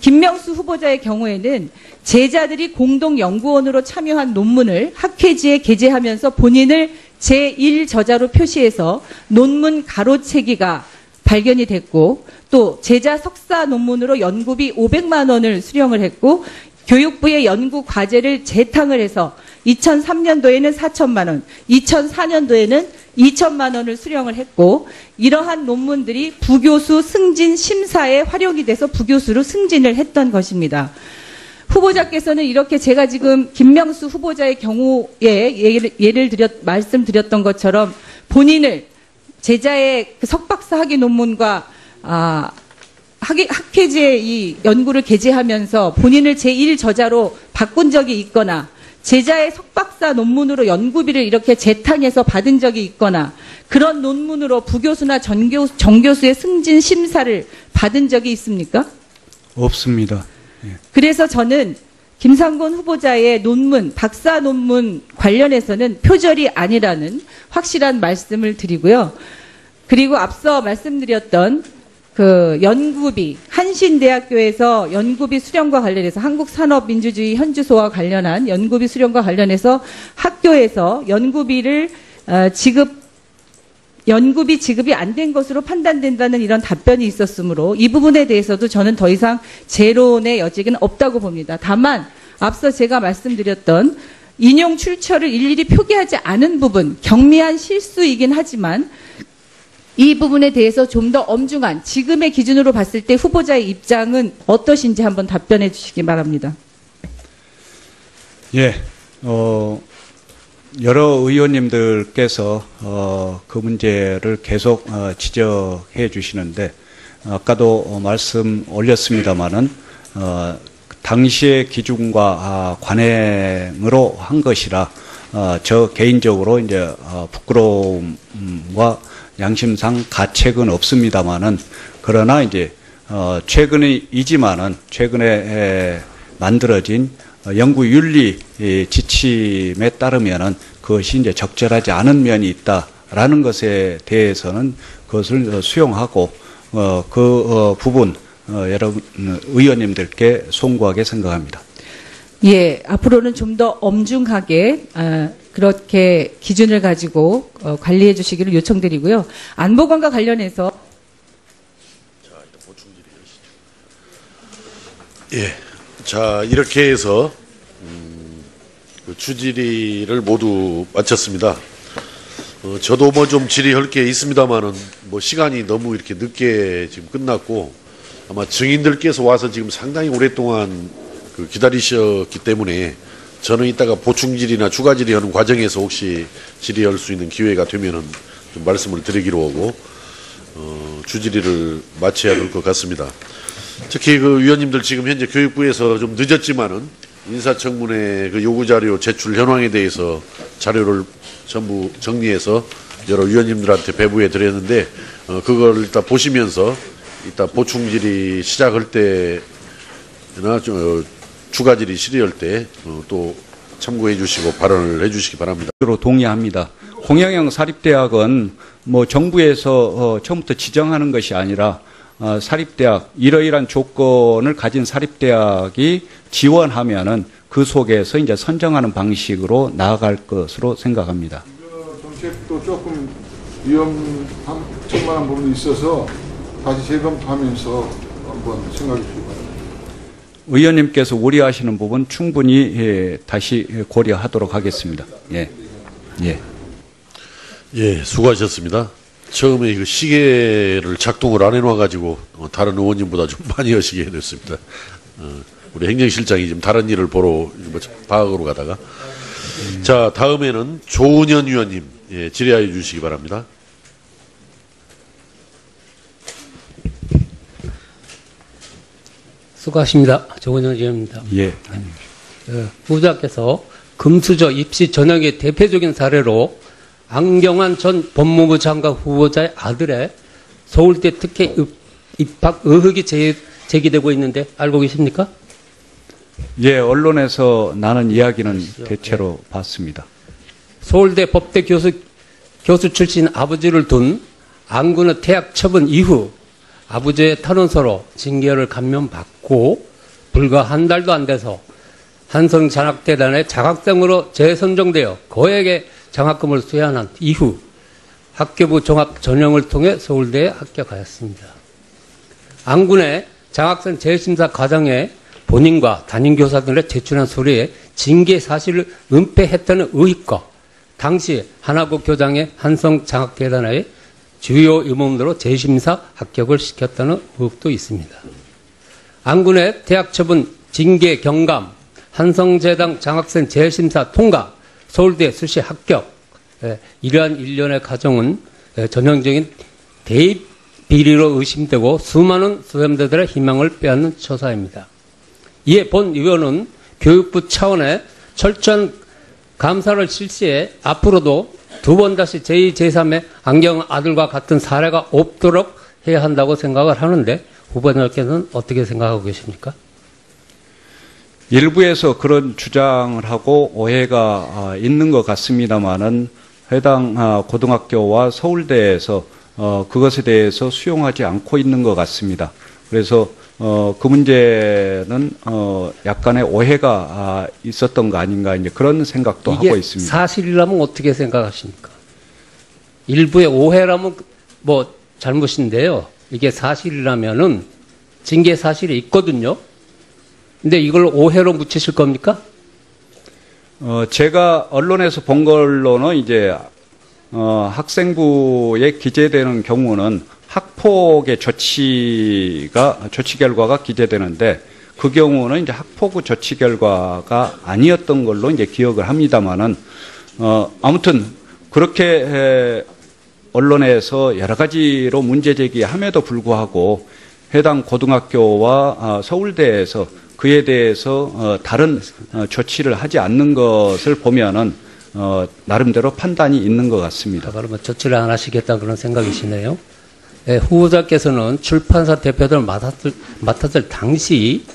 김명수 후보자의 경우에는 제자들이 공동연구원으로 참여한 논문을 학회지에 게재하면서 본인을 제1저자로 표시해서 논문 가로채기가 발견이 됐고 또 제자 석사 논문으로 연구비 500만 원을 수령을 했고 교육부의 연구 과제를 재탕을 해서 2003년도에는 4천만 원, 2004년도에는 2천만 원을 수령을 했고 이러한 논문들이 부교수 승진 심사에 활용이 돼서 부교수로 승진을 했던 것입니다. 후보자께서는 이렇게 제가 지금 김명수 후보자의 경우에 말씀드렸던 것처럼 본인을 제자의 그 석박사 학위 논문과 학회지에 이 연구를 게재하면서 본인을 제1저자로 바꾼 적이 있거나 제자의 석박사 논문으로 연구비를 이렇게 재탕해서 받은 적이 있거나 그런 논문으로 부교수나 정교수의 승진 심사를 받은 적이 있습니까? 없습니다. 그래서 저는 김상곤 후보자의 논문, 박사 논문 관련해서는 표절이 아니라는 확실한 말씀을 드리고요. 그리고 앞서 말씀드렸던 그 연구비, 한신대학교에서 연구비 수령과 관련해서 한국산업민주주의 현주소와 관련한 연구비 수령과 관련해서 학교에서 연구비 지급이 안 된 것으로 판단된다는 이런 답변이 있었으므로 이 부분에 대해서도 저는 더 이상 재론의 여지는 없다고 봅니다. 다만 앞서 제가 말씀드렸던 인용 출처를 일일이 표기하지 않은 부분, 경미한 실수이긴 하지만 이 부분에 대해서 좀 더 엄중한 지금의 기준으로 봤을 때 후보자의 입장은 어떠신지 한번 답변해 주시기 바랍니다. 예, 여러 의원님들께서 그 문제를 계속 지적해 주시는데 아까도 말씀 올렸습니다마는 당시의 기준과 관행으로 한 것이라 저 개인적으로 이제 부끄러움과 양심상 가책은 없습니다만은 그러나 이제 최근이지만은 최근에 만들어진 연구윤리 지침에 따르면은 그것이 이제 적절하지 않은 면이 있다라는 것에 대해서는 그것을 수용하고 그 부분 여러분 의원님들께 송구하게 생각합니다. 예, 앞으로는 좀 더 엄중하게 그렇게 기준을 가지고 관리해 주시기를 요청드리고요. 안보관과 관련해서 예, 자 이렇게 해서 그 주질의를 모두 마쳤습니다. 저도 뭐 좀 질의할 게 있습니다만은 뭐 시간이 너무 이렇게 늦게 지금 끝났고 아마 증인들께서 와서 지금 상당히 오랫동안 그 기다리셨기 때문에 저는 이따가 보충 질의나 추가 질의하는 과정에서 혹시 질의할 수 있는 기회가 되면은 좀 말씀을 드리기로 하고 주질의를 마쳐야 될 것 같습니다. 특히 그 위원님들 지금 현재 교육부에서 좀 늦었지만은 인사청문회 그 요구 자료 제출 현황에 대해서 자료를 전부 정리해서 여러 위원님들한테 배부해 드렸는데 그걸 일단 보시면서 이따 보충 질의 시작할 때나 추가 질의 실의할 때 또 참고해 주시고 발언을 해 주시기 바랍니다. 동의합니다. 홍영영 사립대학은 뭐 정부에서 처음부터 지정하는 것이 아니라 사립대학 이러이러한 조건을 가진 사립대학이 지원하면은 그 속에서 이제 선정하는 방식으로 나아갈 것으로 생각합니다. 정책도 조금 위험한 부분이 있어서 다시 재검토하면서 한번 생각해 주시기 바랍니다. 의원님께서 우려하시는 부분 충분히 다시 고려하도록 하겠습니다. 예. 예. 예, 수고하셨습니다. 처음에 그 시계를 작동을 안 해놔 가지고 다른 의원님보다 좀 많이 하시게 됐습니다. 우리 행정실장이 지금 다른 일을 보러 방학으로 가다가 자, 다음에는 조은현 위원님 질의하여 주시기 바랍니다. 수고하십니다. 조은현 의원입니다. 예. 후보자께서 금수저 입시 전형의 대표적인 사례로 안경환 전 법무부 장관 후보자의 아들의 서울대 특혜 입학 의혹이 제기되고 있는데 알고 계십니까? 예, 언론에서 나는 이야기는 대체로 봤습니다. 서울대 법대 교수 출신 아버지를 둔 안군의 퇴학 처분 이후 아버지의 탄원서로 징계를 감면받고 불과 한 달도 안 돼서 한성장학대단의 장학생으로 재선정되어 거액의 장학금을 수여한 이후 학교부 종합 전형을 통해 서울대에 합격하였습니다. 안군의 장학생 재심사 과정에 본인과 담임교사들의 제출한 서류에 징계 사실을 은폐했다는 의혹과 당시 하나고 교장의 한성장학대단의 주요 임원으로 재심사 합격을 시켰다는 의혹도 있습니다. 안군의 대학 처분 징계 경감, 한성재당 장학생 재심사 통과, 서울대 수시 합격, 이러한 일련의 과정은 전형적인 대입 비리로 의심되고 수많은 수험자들의 희망을 빼앗는 처사입니다. 이에 본 의원은 교육부 차원의 철저한 감사를 실시해 앞으로도 두 번 다시 제2, 제3의 안경 아들과 같은 사례가 없도록 해야 한다고 생각을 하는데 후보자께서는 어떻게 생각하고 계십니까? 일부에서 그런 주장을 하고 오해가 있는 것 같습니다만은 해당 고등학교와 서울대에서 그것에 대해서 수용하지 않고 있는 것 같습니다. 그래서 그 문제는 약간의 오해가 있었던 거 아닌가 이제 그런 생각도 하고 있습니다. 이게 사실이라면 어떻게 생각하십니까? 일부의 오해라면 뭐 잘못인데요. 이게 사실이라면은 징계 사실이 있거든요. 근데 이걸 오해로 묻히실 겁니까? 제가 언론에서 본 걸로는 이제 학생부에 기재되는 경우는 학폭의 조치 결과가 기재되는데 그 경우는 이제 학폭의 조치 결과가 아니었던 걸로 이제 기억을 합니다만은 아무튼 그렇게 언론에서 여러 가지로 문제 제기함에도 불구하고 해당 고등학교와 서울대에서 그에 대해서 다른 조치를 하지 않는 것을 보면은 나름대로 판단이 있는 것 같습니다. 그러면 조치를 안 하시겠다는 그런 생각이시네요. 후보자께서는 출판사 대표를 맡았을 당시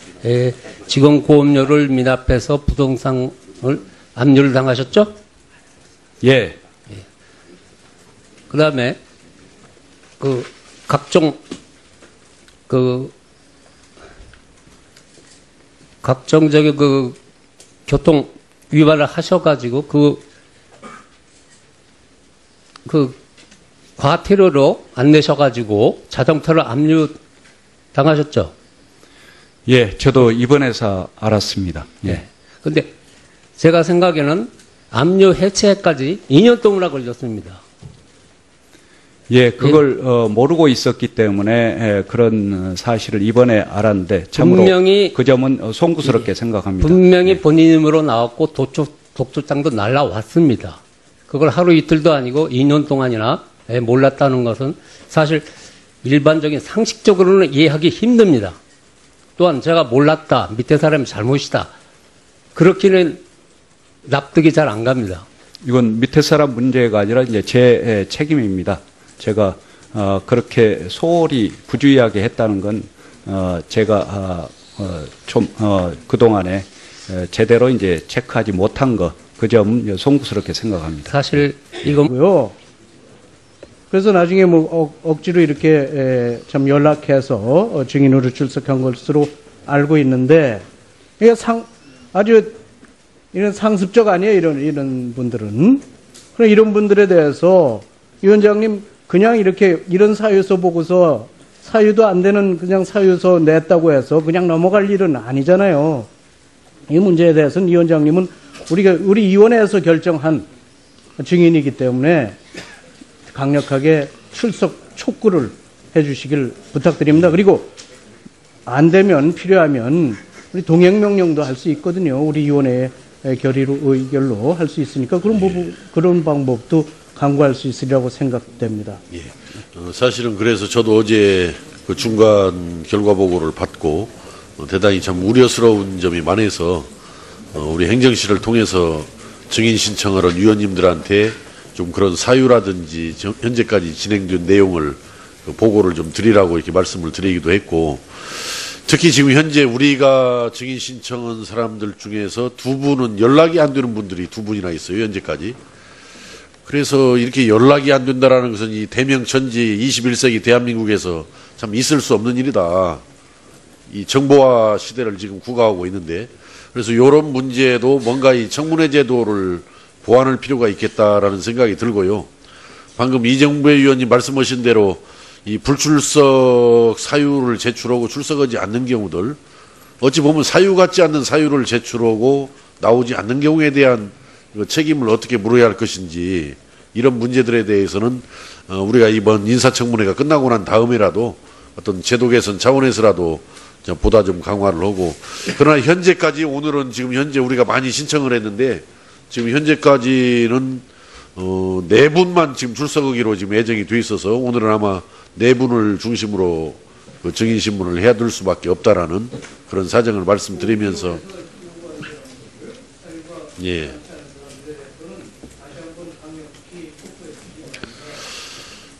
직원 고업료를 미납해서 부동산을 압류를 당하셨죠? 예. 그다음에 각종 적인 교통 위반을 하셔가지고 과태료로 안 내셔가지고 자동차를 압류 당하셨죠? 예, 저도 이번에서 알았습니다. 예. 근데 제가 생각에는 압류 해체까지 2년 동안 걸렸습니다. 예, 그걸 모르고 있었기 때문에 그런 사실을 이번에 알았는데 참으로 분명히 그 점은 송구스럽게 생각합니다. 분명히 본인 힘으로 나왔고 독촉장도 날라왔습니다. 그걸 하루 이틀도 아니고 2년 동안이나 몰랐다는 것은 사실 일반적인 상식적으로는 이해하기 힘듭니다. 또한 제가 몰랐다, 밑에 사람이 잘못이다. 그렇게는 납득이 잘 안 갑니다. 이건 밑에 사람 문제가 아니라 이제 제 책임입니다. 제가 그렇게 소홀히 부주의하게 했다는 건 제가 좀 그동안에 제대로 이제 체크하지 못한 거, 그 점 송구스럽게 생각합니다. 사실 이건 고요. 그래서 나중에 뭐 억지로 이렇게 참 연락해서 증인으로 출석한 것으로 알고 있는데, 이게 아주 이런 상습적 아니에요, 이런 분들은. 그럼 이런 분들에 대해서 위원장님 그냥 이렇게 이런 사유서 보고서 사유도 안 되는 그냥 사유서 냈다고 해서 그냥 넘어갈 일은 아니잖아요. 이 문제에 대해서는 위원장님은 우리 위원회에서 결정한 증인이기 때문에 강력하게 출석 촉구를 해주시길 부탁드립니다. 그리고 안 되면 필요하면 우리 동행명령도 할 수 있거든요. 우리 위원회 의결로 할 수 있으니까 그런 방법도 강구할 수 있으리라고 생각됩니다. 예. 사실은 그래서 저도 어제 그 중간 결과 보고를 받고 대단히 참 우려스러운 점이 많아서 우리 행정실을 통해서 증인 신청을 한 위원님들한테 좀 그런 사유라든지 현재까지 진행된 내용을 보고를 좀 드리라고 이렇게 말씀을 드리기도 했고, 특히 지금 현재 우리가 증인 신청한 사람들 중에서 두 분은 연락이 안 되는 분들이 두 분이나 있어요, 현재까지. 그래서 이렇게 연락이 안 된다라는 것은 이 대명천지 21세기 대한민국에서 참 있을 수 없는 일이다. 이 정보화 시대를 지금 구가하고 있는데, 그래서 이런 문제도 뭔가 이 청문회 제도를 보완할 필요가 있겠다라는 생각이 들고요. 방금 이정배 위원님 말씀하신 대로 이 불출석 사유를 제출하고 출석하지 않는 경우들, 어찌 보면 사유 같지 않는 사유를 제출하고 나오지 않는 경우에 대한 책임을 어떻게 물어야 할 것인지, 이런 문제들에 대해서는 우리가 이번 인사청문회가 끝나고 난 다음에라도 어떤 제도 개선 차원에서라도 보다 좀 강화를 하고, 그러나 현재까지 오늘은 지금 현재 우리가 많이 신청을 했는데 지금 현재까지는 4분만 지금 출석하기로 지금 예정이 돼 있어서 오늘은 아마 4분을 중심으로 그 증인 신문을 해야 될 수밖에 없다라는 그런 사정을 말씀드리면서, 예.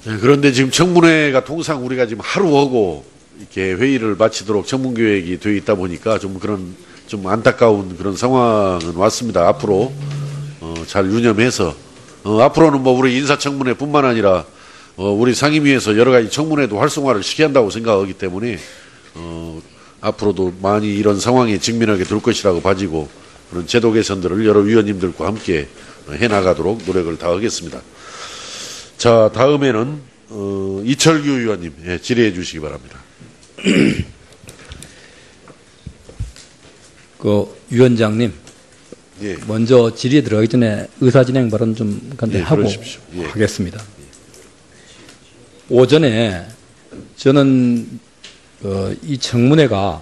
네, 그런데 지금 청문회가 통상 우리가 지금 하루 하고 이렇게 회의를 마치도록 청문 계획이 되어 있다 보니까 좀 그런 좀 안타까운 그런 상황은 왔습니다. 앞으로 잘 유념해서 앞으로는 뭐 우리 인사청문회뿐만 아니라 우리 상임위에서 여러 가지 청문회도 활성화를 시켜야 한다고 생각하기 때문에 앞으로도 많이 이런 상황에 직면하게 될 것이라고 봐지고, 그런 제도 개선들을 여러 위원님들과 함께 해나가도록 노력을 다하겠습니다. 자, 다음에는 이철규 의원님 질의해 주시기 바랍니다. 위원장님, 예. 먼저 질의에 들어가기 전에 의사진행 발언 좀 하고 예. 하겠습니다. 오전에 저는 이 청문회가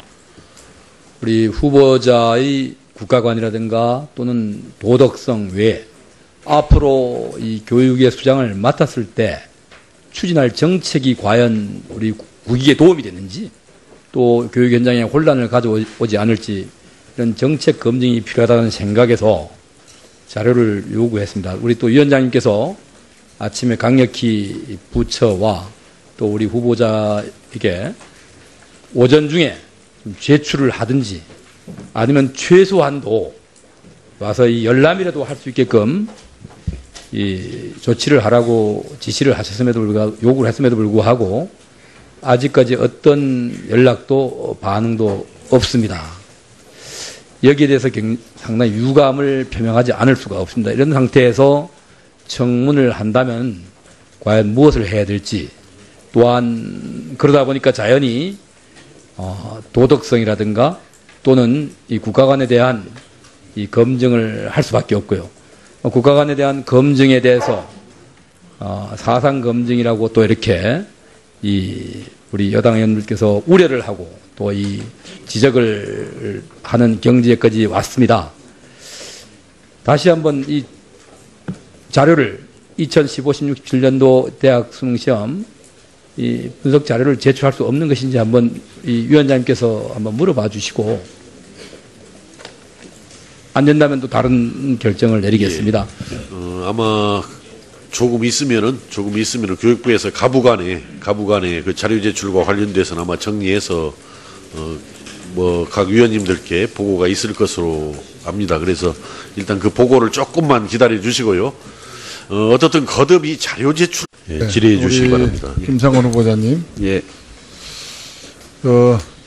우리 후보자의 국가관이라든가 또는 도덕성 외에 앞으로 이 교육의 수장을 맡았을 때 추진할 정책이 과연 우리 국익에 도움이 되는지, 또 교육 현장에 혼란을 가져오지 않을지, 이런 정책 검증이 필요하다는 생각에서 자료를 요구했습니다. 우리 또 위원장님께서 아침에 강력히 부처와 또 우리 후보자에게 오전 중에 좀 제출을 하든지 아니면 최소한도 와서 이 열람이라도 할 수 있게끔 이 조치를 하라고 지시를 하셨음에도 불구하고, 요구를 했음에도 불구하고 아직까지 어떤 연락도 반응도 없습니다. 여기에 대해서 상당히 유감을 표명하지 않을 수가 없습니다. 이런 상태에서 청문을 한다면 과연 무엇을 해야 될지, 또한 그러다 보니까 자연히 도덕성이라든가 또는 이 국가관에 대한 이 검증을 할 수밖에 없고요. 국가관에 대한 검증에 대해서 사상 검증이라고 또 이렇게 우리 여당 의원들께서 우려를 하고 또 이 지적을 하는 경지에까지 왔습니다. 다시 한번 이 자료를 2015-16, 17년도 대학 수능시험 이 분석 자료를 제출할 수 없는 것인지 한번 이 위원장님께서 한번 물어봐 주시고, 안 된다면 또 다른 결정을 내리겠습니다. 아마 조금 있으면은 교육부에서 가부간에 그 자료 제출과 관련돼서는 아마 정리해서 뭐 각 위원님들께 보고가 있을 것으로 압니다. 그래서 일단 그 보고를 조금만 기다려 주시고요. 어떻든 거듭이 자료 제출 질의해 주시기 바랍니다. 김상원 후보자님. 예.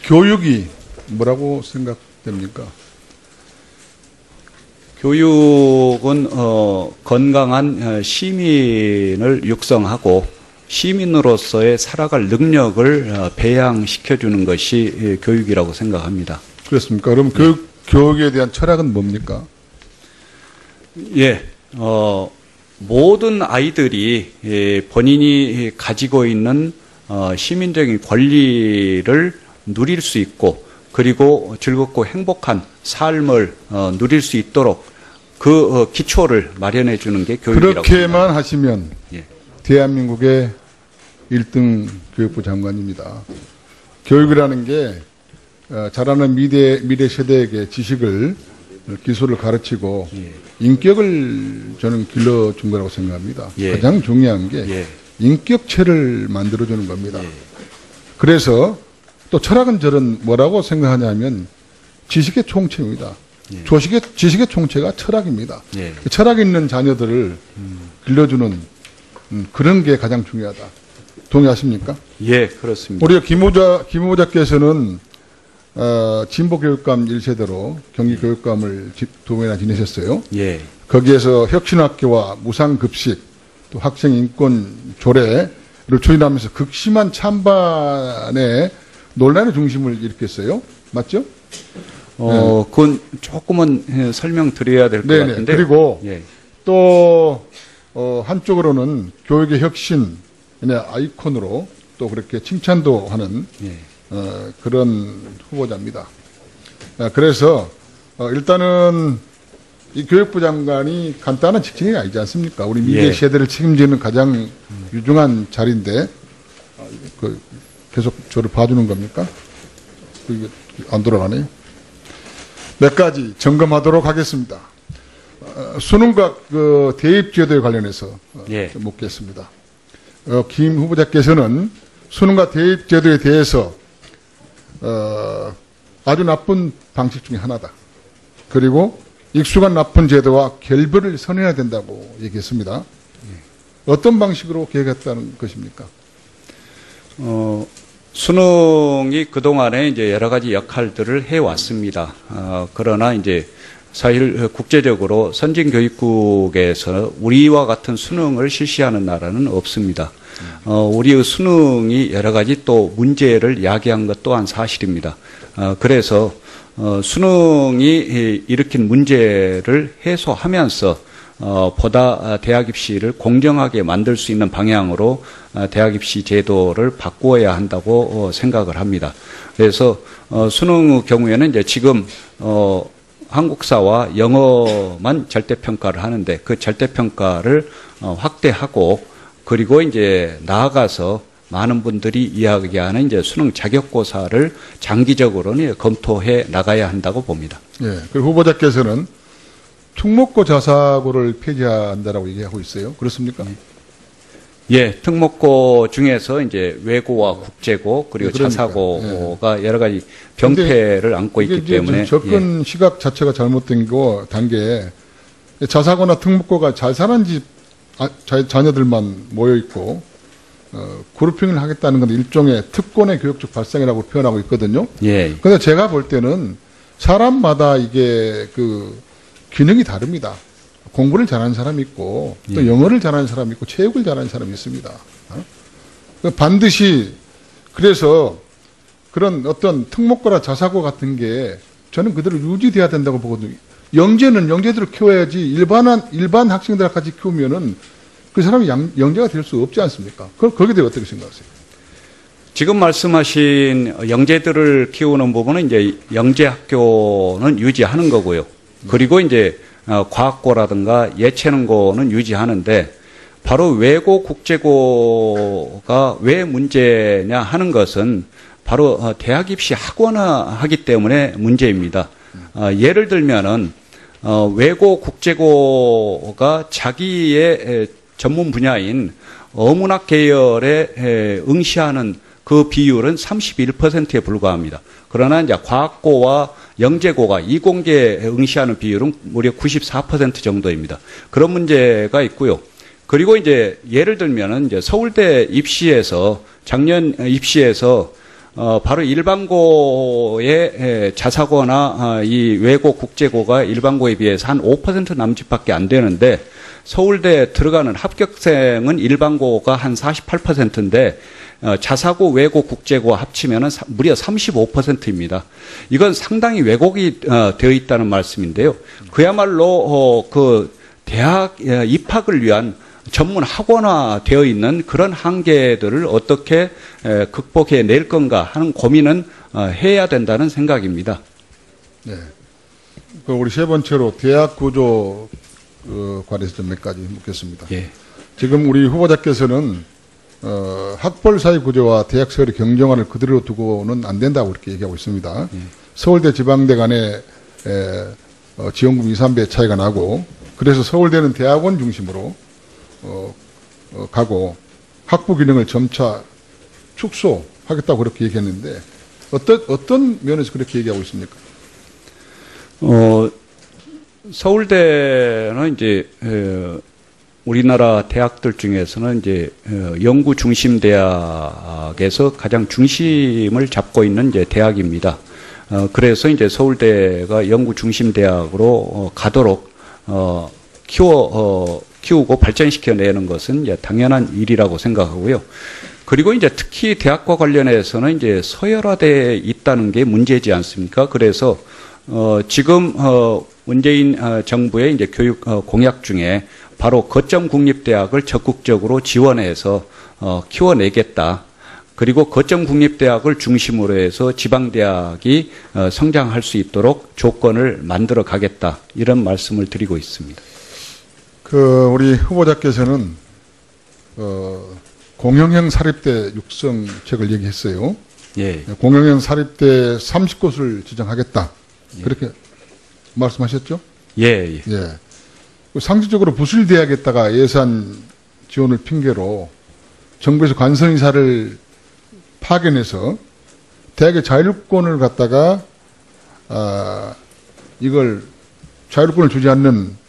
교육이 뭐라고 생각됩니까? 교육은 건강한 시민을 육성하고 시민으로서의 살아갈 능력을 배양시켜주는 것이 교육이라고 생각합니다. 그렇습니까? 그럼 교육에 대한 철학은 뭡니까? 예, 모든 아이들이 본인이 가지고 있는 시민적인 권리를 누릴 수 있고 그리고 즐겁고 행복한 삶을 누릴 수 있도록 그 기초를 마련해 주는 게 교육이라고 그렇게만 생각합니다. 하시면 예. 대한민국의 1등 교육부 장관입니다. 교육이라는 게 자라는 미래 세대에게 지식을 기술을 가르치고 인격을 저는 길러준 거라고 생각합니다. 예. 가장 중요한 게 예. 인격체를 만들어주는 겁니다. 그래서 또 철학은 저는 뭐라고 생각하냐면 지식의 총체입니다. 지식의 총체가 철학입니다. 예. 철학 있는 자녀들을 길러주는 그런 게 가장 중요하다. 동의하십니까? 예, 그렇습니다. 우리 김 후보자께서는 진보교육감 1세대로 경기교육감을 2번이나 지내셨어요. 예. 거기에서 혁신학교와 무상급식 또 학생인권 조례를 추진하면서 극심한 찬반의 논란의 중심을 일으켰어요. 맞죠? 그건 조금은 설명드려야 될 것 같은데. 그리고 예. 또 한쪽으로는 교육의 혁신의 아이콘으로 또 그렇게 칭찬도 하는 예. 그런 후보자입니다. 그래서 일단은 이 교육부 장관이 간단한 직책이 아니지 않습니까? 우리 미래 예. 세대를 책임지는 가장 유중한 자리인데 계속 저를 봐주는 겁니까? 이게 안 돌아가네요. 몇 가지 점검하도록 하겠습니다. 수능과 대입제도에 관련해서 예. 묻겠습니다. 김 후보자께서는 수능과 대입제도에 대해서 아주 나쁜 방식 중에 하나다. 그리고 익숙한 나쁜 제도와 결별을 선언해야 된다고 얘기했습니다. 어떤 방식으로 계획했다는 것입니까? 수능이 그동안에 이제 여러 가지 역할들을 해왔습니다. 그러나 이제 사실 국제적으로 선진교육국에서 우리와 같은 수능을 실시하는 나라는 없습니다. 우리의 수능이 여러 가지 또 문제를 야기한 것 또한 사실입니다. 그래서 수능이 일으킨 문제를 해소하면서 보다 대학 입시를 공정하게 만들 수 있는 방향으로 대학 입시 제도를 바꾸어야 한다고 생각을 합니다. 그래서 수능의 경우에는 이제 지금 한국사와 영어만 절대평가를 하는데 그 절대평가를 확대하고 그리고 이제 나아가서 많은 분들이 이야기하는 이제 수능 자격고사를 장기적으로는 검토해 나가야 한다고 봅니다. 예. 그리고 후보자께서는 특목고 자사고를 폐지한다라고 얘기하고 있어요. 그렇습니까? 예, 특목고 중에서 이제 외고와 국제고 그리고 자사고가 여러 가지 병폐를 안고 있기 때문에 접근 시각 자체가 잘못된 거 단계 자사고나 특목고가 잘 사는 집 자녀들만 모여 있고 그룹핑을 하겠다는 건 일종의 특권의 교육적 발상이라고 표현하고 있거든요. 예. 근데 제가 볼 때는 사람마다 이게 기능이 다릅니다. 공부를 잘하는 사람이 있고 또 영어를 잘하는 사람이 있고 체육을 잘하는 사람이 있습니다. 반드시 그래서 그런 어떤 특목고나 자사고 같은 게 저는 그대로 유지돼야 된다고 보거든요. 영재는 영재대로 키워야지 일반 학생들까지 키우면은 그 사람이 영재가 될 수 없지 않습니까? 거기에 대해 어떻게 생각하세요? 지금 말씀하신 영재들을 키우는 부분은 이제 영재학교는 유지하는 거고요. 그리고 이제 과학고라든가 예체능고는 유지하는데 바로 외고 국제고가 왜 문제냐 하는 것은 바로 대학 입시 학원화하기 때문에 문제입니다. 예를 들면은 외고 국제고가 자기의 전문 분야인 어문학 계열에 응시하는 그 비율은 31%에 불과합니다. 그러나 이제 과학고와 영재고가 이공계에 응시하는 비율은 무려 94% 정도입니다. 그런 문제가 있고요. 그리고 이제 예를 들면은 이제 서울대 입시에서 작년 입시에서 바로 일반고의 자사고나 이 외고 국제고가 일반고에 비해서 한 5% 남짓밖에 안 되는데 서울대에 들어가는 합격생은 일반고가 한 48%인데 자사고, 외고, 국제고 합치면은 무려 35%입니다. 이건 상당히 왜곡이 되어 있다는 말씀인데요. 그야말로 그 대학 입학을 위한 전문 학원화 되어 있는 그런 한계들을 어떻게 극복해 낼 건가 하는 고민은 해야 된다는 생각입니다. 네. 그 우리 세 번째로 대학 구조 관해서 좀 몇 가지 묻겠습니다. 예. 지금 우리 후보자께서는 학벌 사회 구조와 대학 세월의 경쟁관을 그대로 두고는 안 된다고 이렇게 얘기하고 있습니다. 서울대 지방대 간에 지원금 2, 3배 차이가 나고 그래서 서울대는 대학원 중심으로 가고 학부 기능을 점차 축소하겠다고 그렇게 얘기했는데 어떤 면에서 그렇게 얘기하고 있습니까? 서울대는 이제 우리나라 대학들 중에서는 이제 연구 중심 대학에서 가장 중심을 잡고 있는 이제 대학입니다. 그래서 이제 서울대가 연구 중심 대학으로 가도록 키우고 발전시켜 내는 것은 이제 당연한 일이라고 생각하고요. 그리고 이제 특히 대학과 관련해서는 이제 서열화되어 있다는 게 문제지 않습니까? 그래서 지금 문재인 정부의 이제 교육 공약 중에 바로 거점 국립대학을 적극적으로 지원해서 키워내겠다. 그리고 거점 국립대학을 중심으로 해서 지방대학이 성장할 수 있도록 조건을 만들어 가겠다. 이런 말씀을 드리고 있습니다. 우리 후보자께서는 공영형 사립대 육성책을 얘기했어요. 예. 공영형 사립대 30곳을 지정하겠다. 예. 그렇게 말씀하셨죠? 예. 예. 예. 상식적으로 부술대학에다가 예산 지원을 핑계로 정부에서 관성인사를 파견해서 대학의 자율권을 갖다가 이걸 자율권을 주지 않는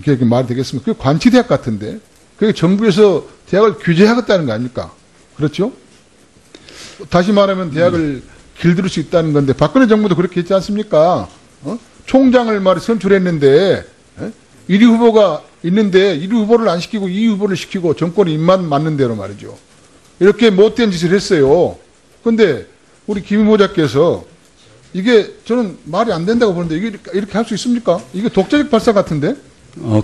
이렇게 말이 되겠습니까? 그게 관치대학 같은데 그게 정부에서 대학을 규제하겠다는 거 아닙니까? 그렇죠? 다시 말하면 대학을 길들일 수 있다는 건데 박근혜 정부도 그렇게 했지 않습니까? 총장을 선출했는데 1위 후보가 있는데 1위 후보를 안 시키고 2위 후보를 시키고 정권이 입만 맞는 대로 말이죠. 이렇게 못된 짓을 했어요. 그런데 우리 김 후보자께서 이게 저는 말이 안 된다고 보는데 이게 이렇게 할 수 있습니까? 이게 독재적 발사 같은데?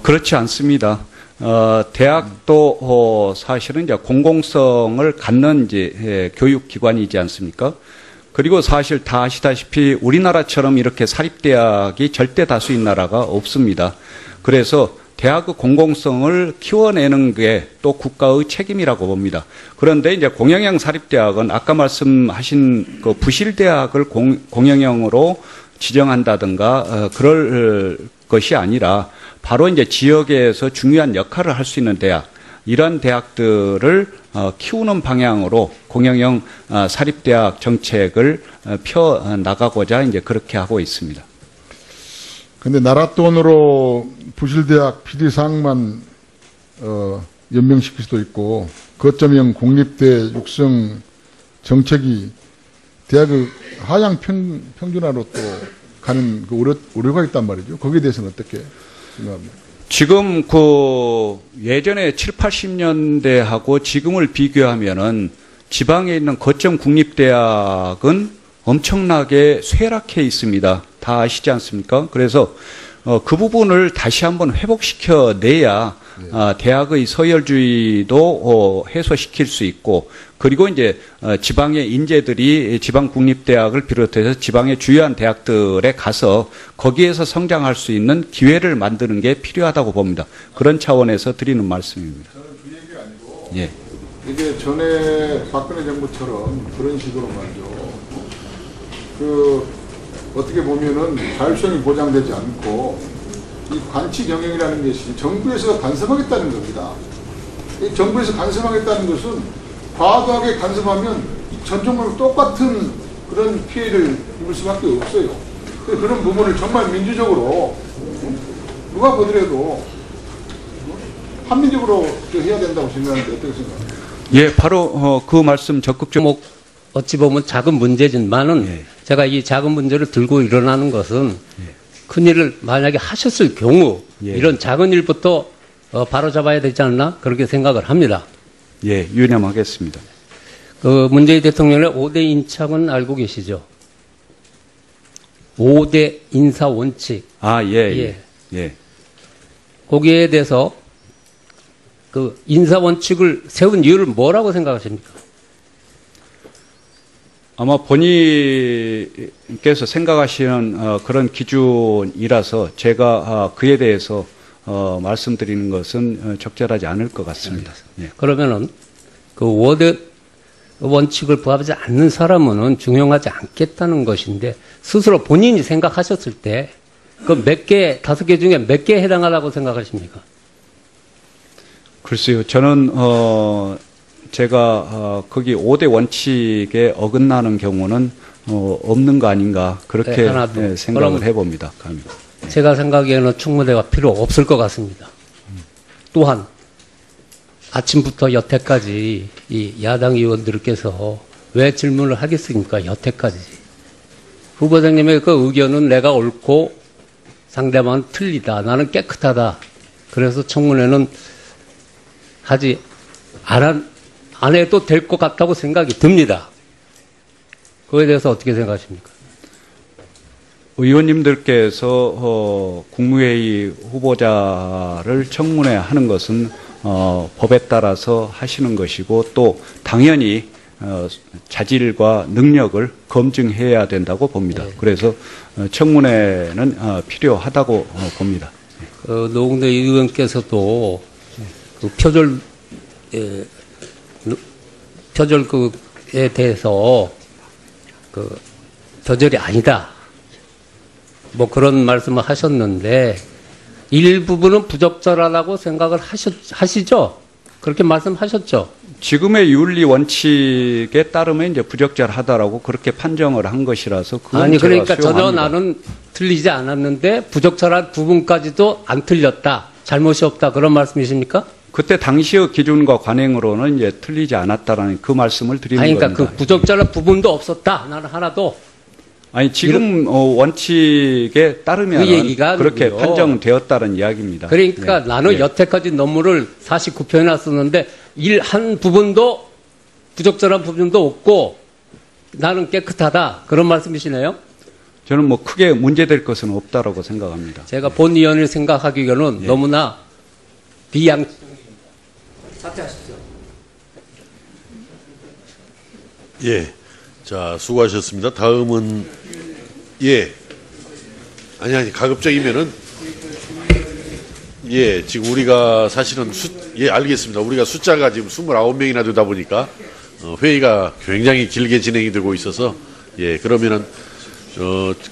그렇지 않습니다. 대학도 사실은 이제 공공성을 갖는 이제 교육기관이지 않습니까? 그리고 사실 다 아시다시피 우리나라처럼 이렇게 사립대학이 절대 다수인 나라가 없습니다. 그래서 대학의 공공성을 키워내는 게 또 국가의 책임이라고 봅니다. 그런데 이제 공영형 사립대학은 아까 말씀하신 그 부실대학을 공영형으로 지정한다든가 그럴 것이 아니라 바로 이제 지역에서 중요한 역할을 할 수 있는 대학, 이런 대학들을 키우는 방향으로 공영형 사립대학 정책을 펴 나가고자 이제 그렇게 하고 있습니다. 근데 나라 돈으로 부실대학 비리사항만 연명시킬 수도 있고 거점형 공립대 육성 정책이 대학의 하향 평준화로 또 가는 그 우려가 있단 말이죠. 거기에 대해서는 어떻게 생각합니까? 지금 그 예전에 7, 80년대하고 지금을 비교하면은 지방에 있는 거점 국립대학은 엄청나게 쇠락해 있습니다. 다 아시지 않습니까? 그래서 그 부분을 다시 한번 회복시켜 내야 대학의 서열주의도 해소시킬 수 있고, 그리고 이제 지방의 인재들이 지방 국립대학을 비롯해서 지방의 주요한 대학들에 가서 거기에서 성장할 수 있는 기회를 만드는 게 필요하다고 봅니다. 그런 차원에서 드리는 말씀입니다. 저는 그 얘기가 아니고 예. 이게 전에 박근혜 정부처럼 그런 식으로 말이죠. 어떻게 보면은 자율성이 보장되지 않고 이 관치 경영이라는 것이 정부에서 간섭하겠다는 겁니다. 이 정부에서 간섭하겠다는 것은 과도하게 간섭하면 전 정부랑 똑같은 그런 피해를 입을 수밖에 없어요. 그런 부분을 정말 민주적으로 누가 보더라도 합리적으로 해야 된다고 생각하는데 어떻게 생각합니까? 예, 바로 그 말씀 적극적으로. 어찌 보면 작은 문제지만은 제가 이 작은 문제를 들고 일어나는 것은 큰일을 만약에 하셨을 경우 이런 작은 일부터 바로잡아야 되지 않나 그렇게 생각을 합니다. 예, 유념하겠습니다. 그 문재인 대통령의 5대 인착은 알고 계시죠? 5대 인사 원칙. 아, 예. 거기에 대해서 그 인사 원칙을 세운 이유를 뭐라고 생각하십니까? 아마 본인께서 생각하시는 그런 기준이라서 제가 그에 대해서 말씀드리는 것은 적절하지 않을 것 같습니다. 예. 그러면은 그 5대 원칙을 부합하지 않는 사람은 중용하지 않겠다는 것인데 스스로 본인이 생각하셨을 때 그 몇 개, 5개 중에 몇 개에 해당하다고 생각하십니까? 글쎄요, 저는 제가 거기 5대 원칙에 어긋나는 경우는 없는 거 아닌가 그렇게 생각을 해봅니다. 제가 생각에는 충무대가 필요 없을 것 같습니다. 또한 아침부터 여태까지 이 야당 의원들께서 왜 질문을 하겠습니까? 여태까지. 후보자님의 그 의견은 내가 옳고 상대방은 틀리다. 나는 깨끗하다. 그래서 청문회는 하지 안 해도 될 것 같다고 생각이 듭니다. 그거에 대해서 어떻게 생각하십니까? 의원님들께서 국무회의 후보자를 청문회 하는 것은 법에 따라서 하시는 것이고 또 당연히 자질과 능력을 검증해야 된다고 봅니다. 그래서 청문회는 필요하다고 봅니다. 노웅래 의원께서도 그 표절에 대해서 그 표절이 아니다. 뭐 그런 말씀을 하셨는데 일부분은 부적절하다고 생각을 하시죠? 그렇게 말씀하셨죠? 지금의 윤리 원칙에 따르면 이제 부적절하다라고 그렇게 판정을 한 것이라서 아니 그러니까 전혀 나는 틀리지 않았는데 부적절한 부분까지도 안 틀렸다. 잘못이 없다. 그런 말씀이십니까? 그때 당시의 기준과 관행으로는 이제 틀리지 않았다라는 그 말씀을 드리는 아니, 그러니까 겁니다. 그 부적절한 부분도 없었다. 나는 하나도. 아니 지금 원칙에 따르면 그렇게 판정되었다는 이야기입니다. 그러니까 나는 여태까지 논문을 49편이나 썼는데 한 부분도 부적절한 부분도 없고 나는 깨끗하다. 그런 말씀이시네요? 저는 뭐 크게 문제될 것은 없다라고 생각합니다. 제가 본 의원을 생각하기에는 너무나 사퇴하십시오. 예. 자, 수고하셨습니다. 다음은, 아니, 가급적이면은, 지금 우리가 사실은 알겠습니다. 우리가 숫자가 지금 29명이나 되다 보니까, 회의가 굉장히 길게 진행이 되고 있어서, 그러면은,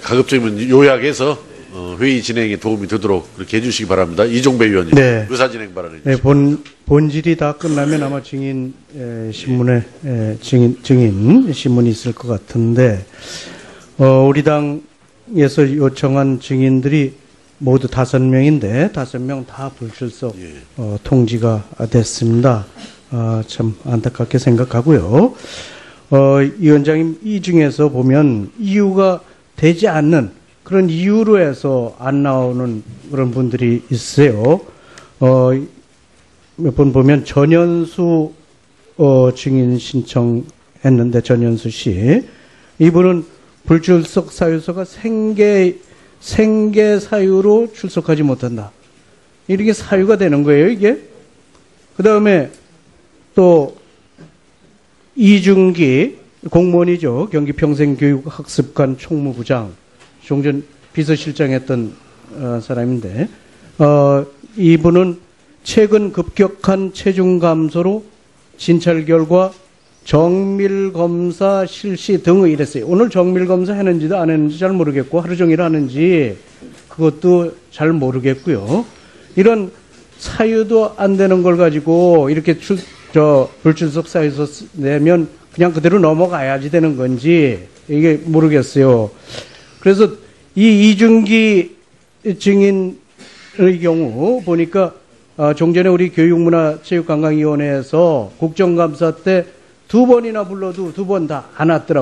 가급적이면 요약해서, 회의 진행에 도움이 되도록 그렇게 해주시기 바랍니다. 이종배 의원님. 네. 의사진행 발언해 네, 주십시오. 본질이 다 끝나면 아마 증인 신문이 있을 것 같은데, 우리 당에서 요청한 증인들이 모두 5명인데, 5명 다 불출석, 통지가 됐습니다. 참 안타깝게 생각하고요. 위원장님, 이 중에서 보면 이유가 되지 않는 그런 이유로 해서 안 나오는 그런 분들이 있어요. 몇 번 보면 전현수 증인 신청했는데 전현수 씨 이분은 불출석 사유서가 생계 사유로 출석하지 못한다. 이렇게 사유가 되는 거예요, 이게. 그 다음에 또 이중기 공무원이죠. 경기평생교육학습관 총무부장, 종전 비서실장 했던 사람인데 이분은 최근 급격한 체중 감소로 진찰 결과 정밀검사 실시 등의 이랬어요. 오늘 정밀검사 했는지도 안 했는지 잘 모르겠고 하루 종일 하는지 그것도 잘 모르겠고요. 이런 사유도 안 되는 걸 가지고 이렇게 불출석 사유서 내면 그냥 그대로 넘어가야지 되는 건지 이게 모르겠어요. 그래서 이 이준기 증인의 경우 보니까 좀 전에 우리 교육문화체육관광위원회에서 국정감사 때 2번이나 불러도 2번 다 안 왔더라고요.